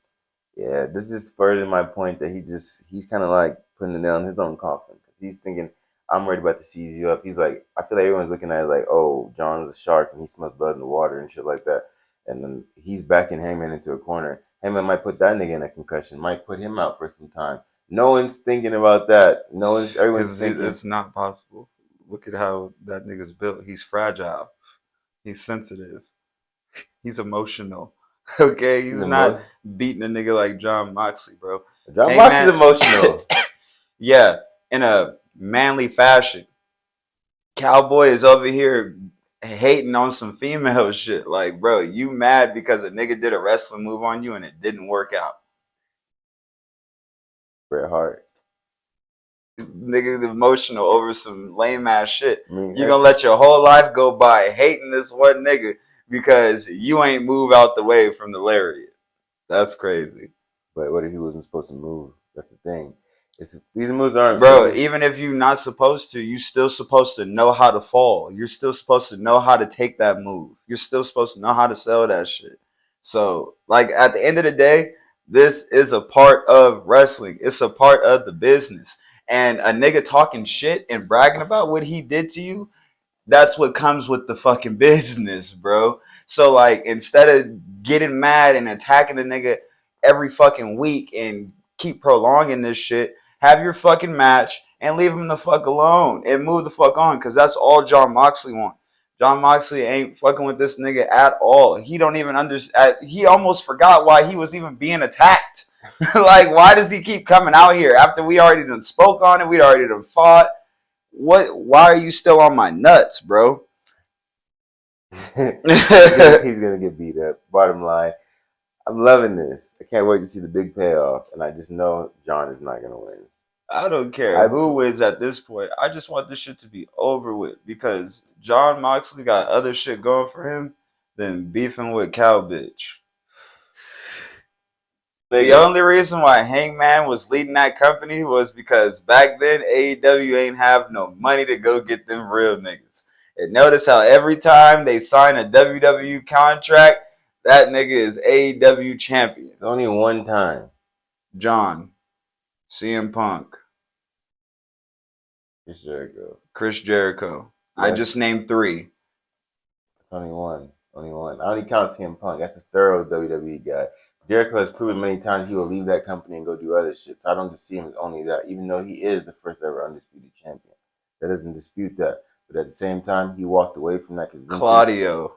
Yeah, this is further my point that he's kind of like putting the nail in his own coffin because he's thinking I'm ready about to seize you up. He's like, I feel like everyone's looking at it like, oh, John's a shark and he smells blood in the water and shit like that, and then he's backing Hangman into a corner. Hangman might put that nigga in a concussion, might put him out for some time. No one's thinking about that. Everyone's Because thinking it's not possible. Look at how that nigga's built. He's fragile. He's sensitive. He's emotional. Okay, he's not beating a nigga like John Moxley, bro. John Moxley's emotional. Yeah, in a manly fashion. Cowboy is over here hating on some female shit. Like, bro, you mad because a nigga did a wrestling move on you and it didn't work out. Bret Hart. Nigga emotional over some lame ass shit. You're gonna let your whole life go by hating this one nigga because you ain't move out the way from the lariat. That's crazy. But what if he wasn't supposed to move? That's the thing. These moves aren't. Bro, even if you're not supposed to, you're still supposed to know how to fall. You're still supposed to know how to take that move. You're still supposed to know how to sell that shit. So, like, at the end of the day, this is a part of wrestling. It's a part of the business. And a nigga talking shit and bragging about what he did to you, that's what comes with the fucking business, bro. So, like, instead of getting mad and attacking the nigga every fucking week and keep prolonging this shit, have your fucking match and leave him the fuck alone and move the fuck on, because that's all John Moxley wants. John Moxley ain't fucking with this nigga at all. He don't even understand. He almost forgot why he was even being attacked. Like, why does he keep coming out here after we already done spoke on it? We already done fought. What? Why are you still on my nuts, bro? He's gonna get beat up. Bottom line, I'm loving this. I can't wait to see the big payoff, and I just know John is not gonna win. I don't care who wins at this point. I just want this shit to be over with, because John Moxley got other shit going for him than beefing with Cow Bitch. The only reason why Hangman was leading that company was because back then AEW ain't have no money to go get them real niggas. And notice how every time they sign a WWE contract, that nigga is AEW champion. Only one time. John. CM Punk. Chris Jericho. Yes. I just named 3. It's only one. Only one. I only count CM Punk. That's a thorough WWE guy. Jericho has proven many times he will leave that company and go do other shit. So I don't just see him as only that, even though he is the first ever undisputed champion. That doesn't dispute that. But at the same time, he walked away from that because Claudio.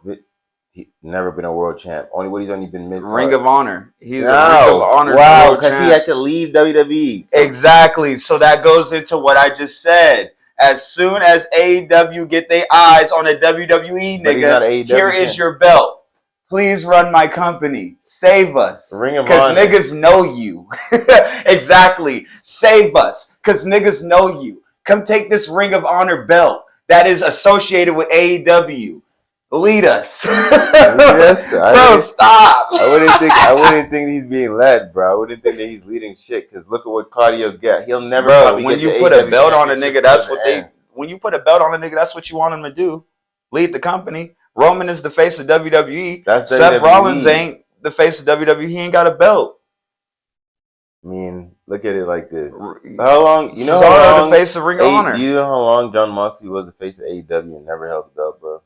He's never been a world champ. He's only been mid. Ring of Honor. He's a Ring of Honor. Wow, because he had to leave WWE. So. Exactly. So that goes into what I just said. As soon as AEW get their eyes on a WWE nigga, here is your belt. Please run my company. Save us. Because niggas know you. Exactly. Save us. Because niggas know you. Come take this Ring of Honor belt that is associated with AEW. Lead us. Bro, stop. I wouldn't think he's being led, bro. I wouldn't think that he's leading shit, because look at what Claudio got. He'll never when you put a belt on a nigga, that's what when you put a belt on a nigga, that's what you want him to do. Lead the company. Roman is the face of WWE. Seth Rollins ain't the face of WWE. He ain't got a belt. I mean, look at it like this. How long? You know how long the face of Ring of Honor. Do you know how long John Moxley was the face of AEW and never held the belt, bro?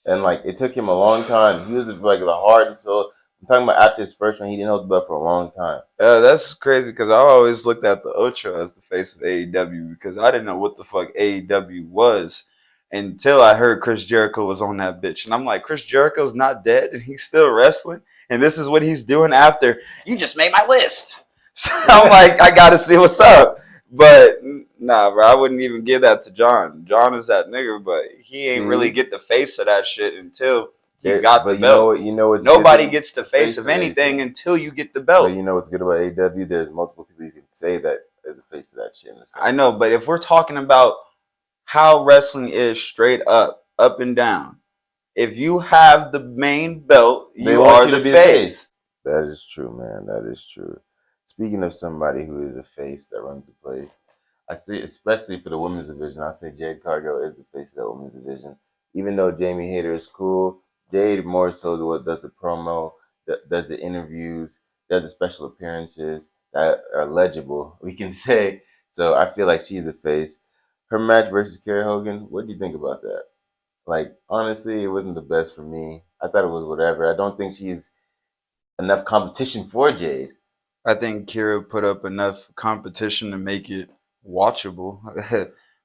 And like, it took him a long time. He was like the heart and soul. I'm talking about after his first one, he didn't hold the belt for a long time. That's crazy, because I always looked at the Ocho as the face of AEW, because I didn't know what the fuck AEW was until I heard Chris Jericho was on that bitch. And I'm like, Chris Jericho's not dead and he's still wrestling? And this is what he's doing after you just made my list. So I'm like, I gotta see what's up. But nah, bro, I wouldn't even give that to John. John is that nigga, but he ain't really get the face of that shit until he got the belt. Nobody gets the face of anything until you get the belt. But you know what's good about AEW? There's multiple people you can say that is the face of that shit. I know, but if we're talking about how wrestling is straight up and down, if you have the main belt, you are the face. That is true, man. That is true. Speaking of somebody who is a face that runs the place, I say, especially for the women's division, I say Jade Cargill is the face of that women's division. Even though Jamie Hayter is cool, Jade more so does the promo, does the interviews, does the special appearances that are legible, we can say. So I feel like she's a face. Her match versus Carrie Hogan, what do you think about that? Like, honestly, it wasn't the best for me. I thought it was whatever. I don't think she's enough competition for Jade. I think Kira put up enough competition to make it watchable.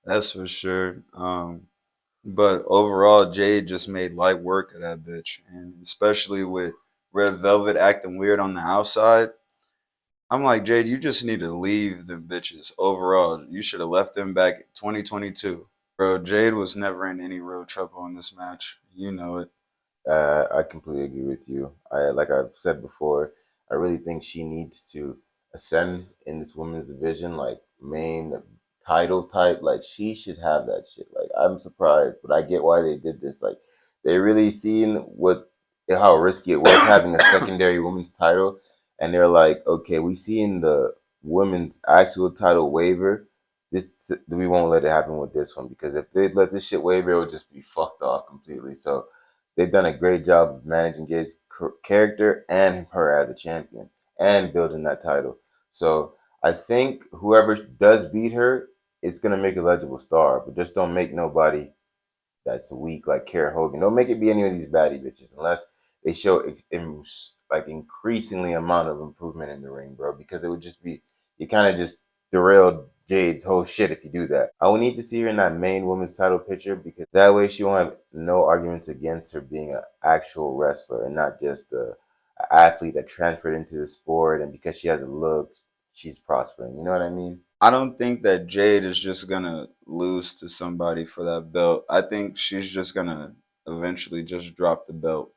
That's for sure. But overall, Jade just made light work of that bitch, and especially with Red Velvet acting weird on the outside. I'm like, Jade, you just need to leave the bitches overall. You should have left them back in 2022. Bro, Jade was never in any real trouble in this match. You know it. I completely agree with you. Like I've said before, I really think she needs to ascend in this women's division, like main title type. Like she should have that shit. Like I'm surprised, but I get why they did this. Like they really seen what how risky it was having a secondary women's title, and they're like, okay, we seen the women's actual title waiver. This we won't let it happen with this one because if they let this shit waiver, it would just be fucked off completely. So they've done a great job of managing Jade's character and her as a champion and building that title. So I think whoever does beat her, it's gonna make a legible star, but just don't make nobody that's weak like Kara Hogan. Don't make it be any of these baddie bitches unless they show like increasingly amount of improvement in the ring, bro. Because it would just be you kind of just derailed Jade's whole shit if you do that. I would need to see her in that main women's title picture because that way she won't have no arguments against her being an actual wrestler and not just a athlete that transferred into the sport and because she has a look, she's prospering. You know what I mean? I don't think that Jade is just gonna lose to somebody for that belt. I think she's just gonna eventually just drop the belt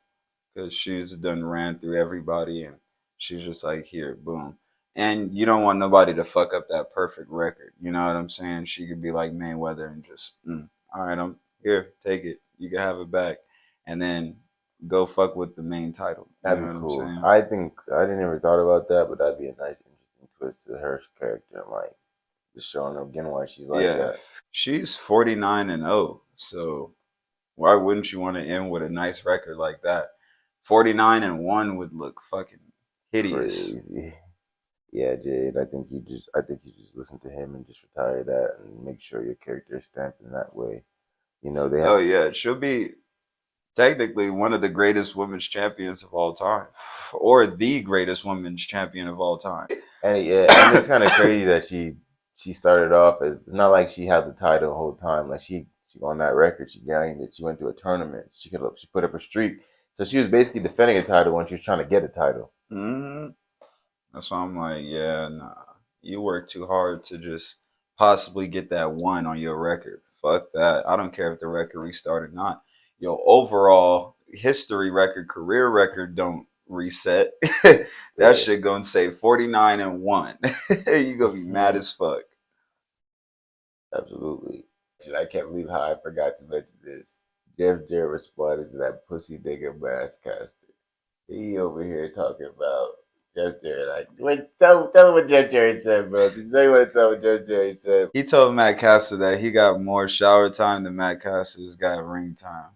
because she's done ran through everybody and she's just like, here, boom. And you don't want nobody to fuck up that perfect record. You know what I'm saying? She could be like Mayweather and just, all right, I'm here, take it. You can have it back. And then go fuck with the main title. You That'd know be what I'm cool. saying? I think I didn't ever thought about that, but that'd be a nice, interesting twist to her character. Like just showing her again why she's like Yeah. that. She's 49-0. So why wouldn't you want to end with a nice record like that? 49-1 would look fucking hideous. Crazy. Yeah, Jade. I think you just listen to him and just retire that and make sure your character is stamped in that way. You know, they have Oh yeah, she'll be technically one of the greatest women's champions of all time, or the greatest women's champion of all time. and yeah, and it's kind of crazy that she started off as it's not like she had the title the whole time. Like she on that record, she gained it. She went to a tournament. She put up a streak. So she was basically defending a title when she was trying to get a title. hmm That's why I'm like, yeah, nah. You work too hard to just possibly get that one on your record. Fuck that. I don't care if the record restart or not. Your overall history record, career record don't reset. That Yeah. shit gonna say 49-1. You gonna be mad Mhm. as fuck. Absolutely. I can't believe how I forgot to mention this. Jeff Jarrett responded to that pussy nigga mask caster. He over here talking about Jeff Jarrett. Like, wait, tell him what Jeff Jarrett said, bro. Because you know you want to tell what Jeff Jarrett said. He told Matt Caster that he got more shower time than Matt Caster's got ring time.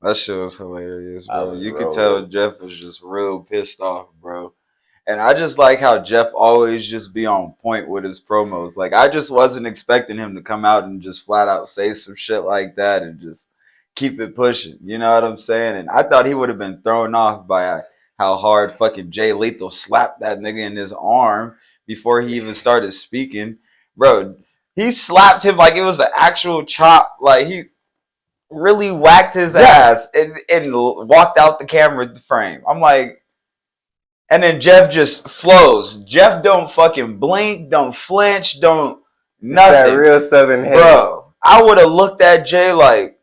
That shit was hilarious, I bro. was You could tell rolling. Jeff was just real pissed off, bro. And I just like how Jeff always just be on point with his promos. Like I just wasn't expecting him to come out and just flat out say some shit like that and just keep it pushing. You know what I'm saying? And I thought he would have been thrown off by how hard fucking Jay Lethal slapped that nigga in his arm before he even started speaking. Bro, he slapped him like it was an actual chop. Like he really whacked his ass and walked out the camera frame. I'm like, and then Jeff just flows. Jeff don't fucking blink, don't flinch, don't It's that nothing. real Southern hate. Bro, I would have looked at Jay like,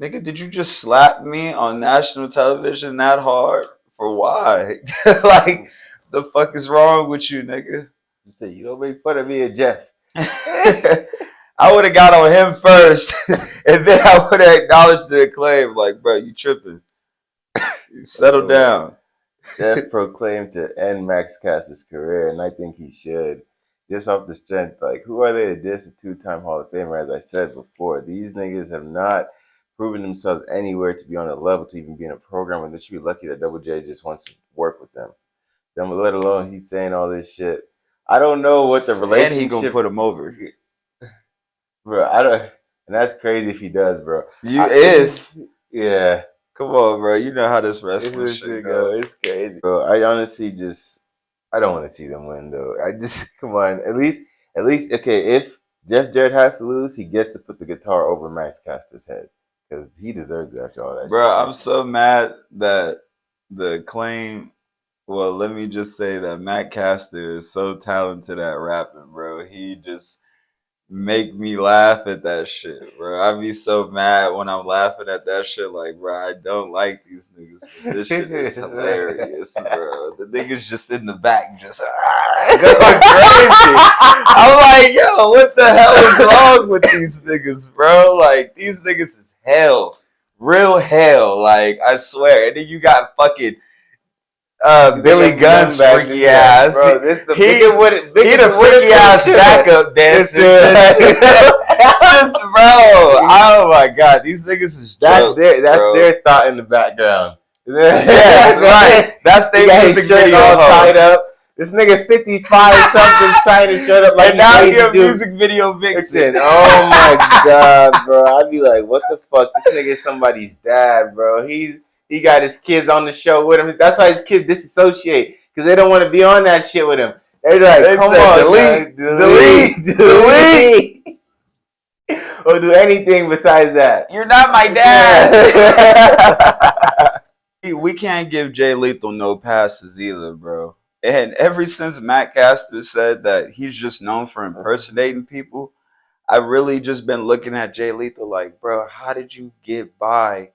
nigga, did you just slap me on national television that hard? For why? Like, the fuck is wrong with you, nigga? You don't make fun of me and Jeff. I would have got on him first, and then I would have acknowledged the claim. Like, bro, you tripping? Settle down. Jeff proclaimed to end Max Caster's career, and I think he should. Just off the strength, like, who are they to diss a two-time Hall of Famer? As I said before, these niggas have not proven themselves anywhere to be on a level to even be in a program, and they should be lucky that Double J just wants to work with them. Let alone he's saying all this shit. I don't know what the And he gonna relationship, put him over. bro. I don't, and that's crazy if he does, bro. You is. Yeah. Come on, bro. You know how this It's wrestling this shit shit go. go. It's crazy. Bro, I honestly just I don't want to see them win though. I just come on. At least okay, if Jeff Jarrett has to lose, he gets to put the guitar over Max Caster's head. because he deserves it after all that Bro, I'm shit. so mad that the claim. Well, let me just say that Matt Caster is so talented at rapping, bro. He just make me laugh at that shit, bro. I be so mad when I'm laughing at that shit. Like, bro, I don't like these niggas, but this shit is hilarious, bro. The niggas just in the back, just going crazy. I'm like, yo, what the hell is wrong with these niggas, bro? Like, these niggas is hell, real hell. Like, I swear. And then you got fucking Billy Gunn's freaky ass. Bro, this the he biggest the freaky ass backup dancer. Just bro. Oh my god, these niggas is jokes, that's bro. their thought in the background. Yes, right. That's their music video all tied hoe. up. This nigga 55 something trying to shut up like And now he a dude. music video vixen. Oh my god, bro. I'd be like, what the fuck? This nigga is somebody's dad, bro. He got his kids on the show with him. That's why his kids disassociate. Because they don't want to be on that shit with him. They're like, come on, delete. Or do anything besides that. You're not my dad. We can't give Jay Lethal no passes either, bro. And ever since Matt Caster said that he's just known for impersonating people, I've really just been looking at Jay Lethal like, bro, how did you get by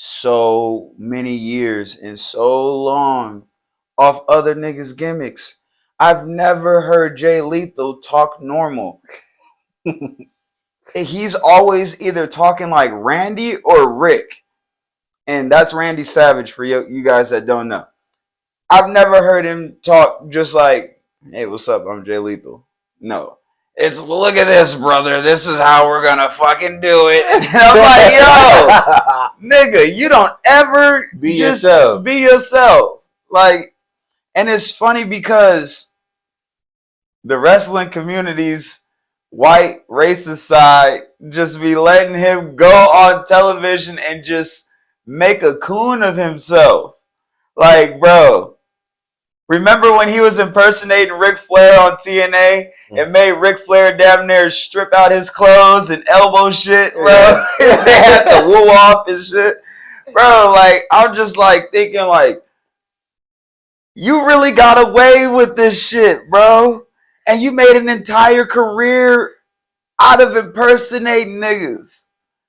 so many years and so long off other niggas' gimmicks? I've never heard Jay Lethal talk normal. He's always either talking like Randy or Rick. And that's Randy Savage for you guys that don't know. I've never heard him talk just like, hey, what's up? I'm Jay Lethal. No. It's, well, look at this, brother. This is how we're going to fucking do it. And I'm like, yo, nigga, you don't ever be just yourself. Be yourself. Like, and it's funny because the wrestling community's white racist side just be letting him go on television and just make a coon of himself. Like, bro, remember when he was impersonating Ric Flair on TNA and made Ric Flair damn near strip out his clothes and elbow shit, bro? Yeah. They had the wool off and shit. Bro, like, I'm just like thinking like, you really got away with this shit, bro. And you made an entire career out of impersonating niggas.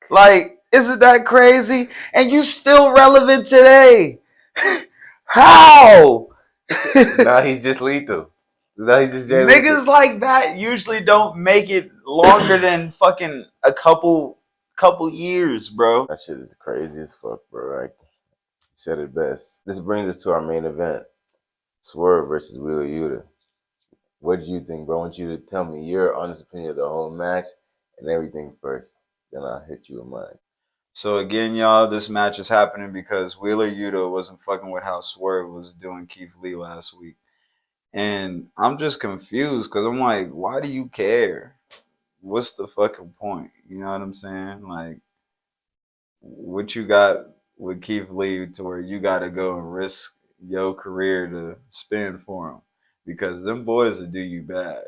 Like, isn't that crazy? And you still relevant today. How? Now he's just Lethal. Now he's just Jay Niggas Lethal. like that usually don't make it longer than fucking a couple years, bro. That shit is crazy as fuck, bro. Like, you said it best. This brings us to our main event. Swerve versus Wheeler Yuta. What do you think, bro? I want you to tell me your honest opinion of the whole match and everything first. Then I'll hit you with mine. So again, y'all, this match is happening because Wheeler Yuta wasn't fucking with how Swerve was doing Keith Lee last week. And I'm just confused because I'm like, why do you care? What's the fucking point? You know what I'm saying? Like, what you got with Keith Lee to where you got to go and risk your career to spin for him? Because them boys will do you bad.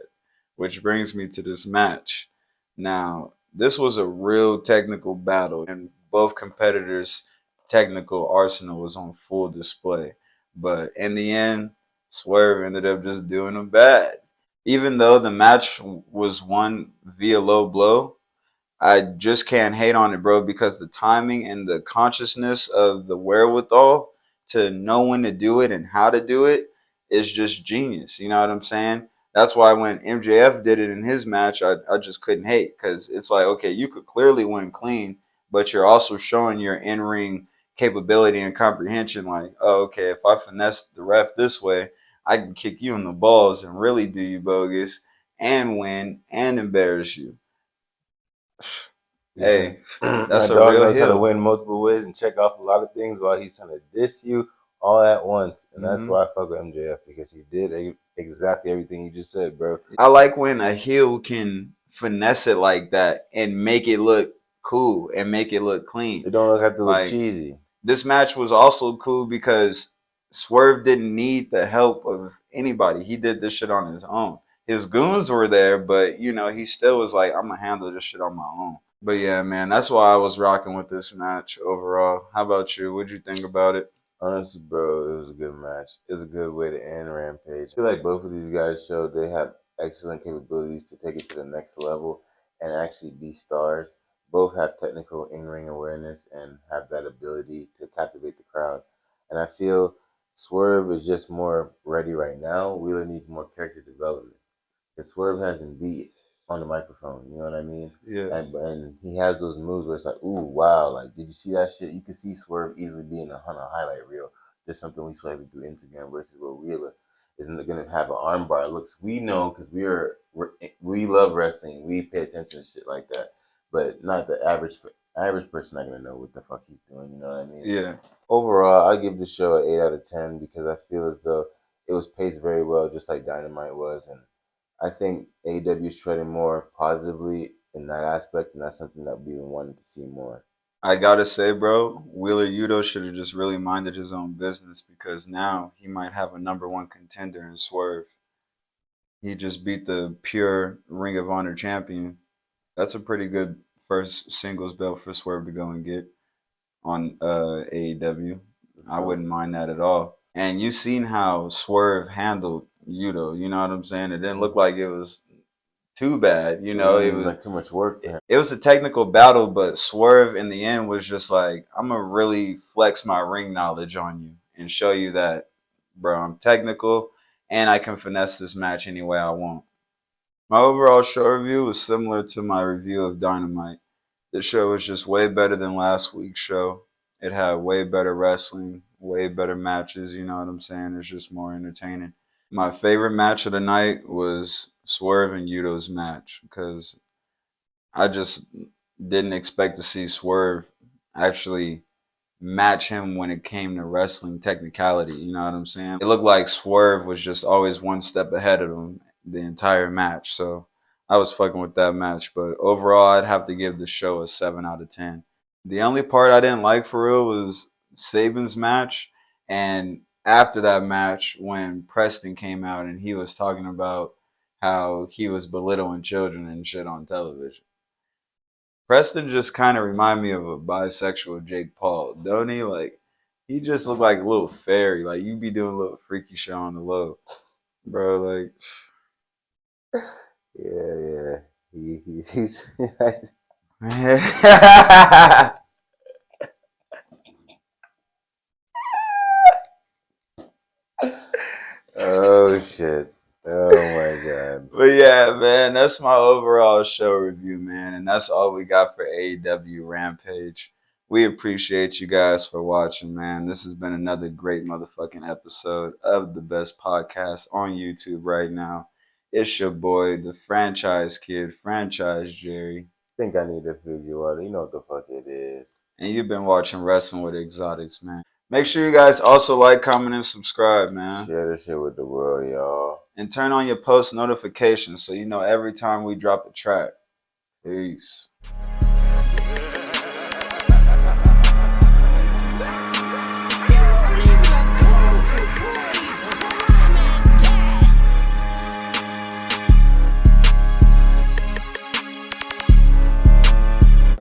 Which brings me to this match. Now, this was a real technical battle, and both competitors' technical arsenal was on full display. But in the end, Swerve ended up just doing them bad. Even though the match was won via low blow, I just can't hate on it, bro, because the timing and the consciousness of the wherewithal to know when to do it and how to do it is just genius. You know what I'm saying? That's why when MJF did it in his match, I just couldn't hate because it's like, okay, you could clearly win clean, but you're also showing your in-ring capability and comprehension. Like, oh, okay, if I finesse the ref this way, I can kick you in the balls and really do you bogus and win and embarrass you. Hey, that's My a dog real knows how to heel. win multiple ways and check off a lot of things while he's trying to diss you all at once. And that's why I fuck with MJF, because he did exactly everything you just said, bro. I like when a heel can finesse it like that and make it look cool and make it look clean. It don't have to look Like, cheesy. This match was also cool because Swerve didn't need the help of anybody. He did this shit on his own. His goons were there, but you know, he still was like, I'm gonna handle this shit on my own. But yeah, man, that's why I was rocking with this match overall. How about you? What'd you think about it? Honestly, bro, it was a good match. It was a good way to end Rampage. I feel like both of these guys showed they have excellent capabilities to take it to the next level and actually be stars. Both have technical in-ring awareness and have that ability to captivate the crowd. And I feel Swerve is just more ready right now. Wheeler needs more character development. Because Swerve hasn't beat on the microphone, you know what I mean? Yeah. And he has those moves where it's like, ooh, wow, like did you see that shit? You can see Swerve easily being on a highlight reel. Just something we swipe through Instagram versus where Wheeler isn't gonna have an armbar. Looks we know because we love wrestling, we pay attention to shit like that, but not the average person not gonna know what the fuck he's doing. You know what I mean? Yeah. Overall, I give the show an 8 out of 10 because I feel as though it was paced very well, just like Dynamite was, and I think AEW is treading more positively in that aspect, and that's something that we've been wanting to see more. I gotta say, bro, Wheeler Yuta should have just really minded his own business because now he might have a number one contender in Swerve. He just beat the pure Ring of Honor champion. That's a pretty good first singles belt for Swerve to go and get on AEW. I wouldn't mind that at all. And you seen how Swerve handled Yuta. You know what I'm saying? It didn't look like it was too bad. You It know, wasn't it even was like too much work for him. it was a technical battle, but Swerve in the end was just like, I'm gonna really flex my ring knowledge on you and show you that, bro, I'm technical and I can finesse this match any way I want. My overall show review was similar to my review of Dynamite. This show was just way better than last week's show. It had way better wrestling, way better matches, you know what I'm saying? It's just more entertaining. My favorite match of the night was Swerve and Yuto's match because I just didn't expect to see Swerve actually match him when it came to wrestling technicality. You know what I'm saying? It looked like Swerve was just always one step ahead of him the entire match. So I was fucking with that match. But overall, I'd have to give the show a 7 out of 10. The only part I didn't like for real was Saban's match. And after that match, when Preston came out and he was talking about how he was belittling children and shit on television. Preston just kind of remind me of a bisexual Jake Paul, don't he? Like, he just looked like a little fairy. Like, you be doing a little freaky shit on the low, bro. Like, Yeah, yeah. He's oh shit. Oh my god. but yeah, man, that's my overall show review, man, and that's all we got for AEW Rampage. We appreciate you guys for watching, man. This has been another great motherfucking episode of the best podcast on YouTube right now. It's your boy, the franchise kid, franchise Jerry. Think I need to figure you out. You know what the fuck it is. And you've been watching Wrestling with Xotics, man. Make sure you guys also like, comment, and subscribe, man. Share this shit with the world, y'all. And turn on your post notifications so you know every time we drop a track. Peace.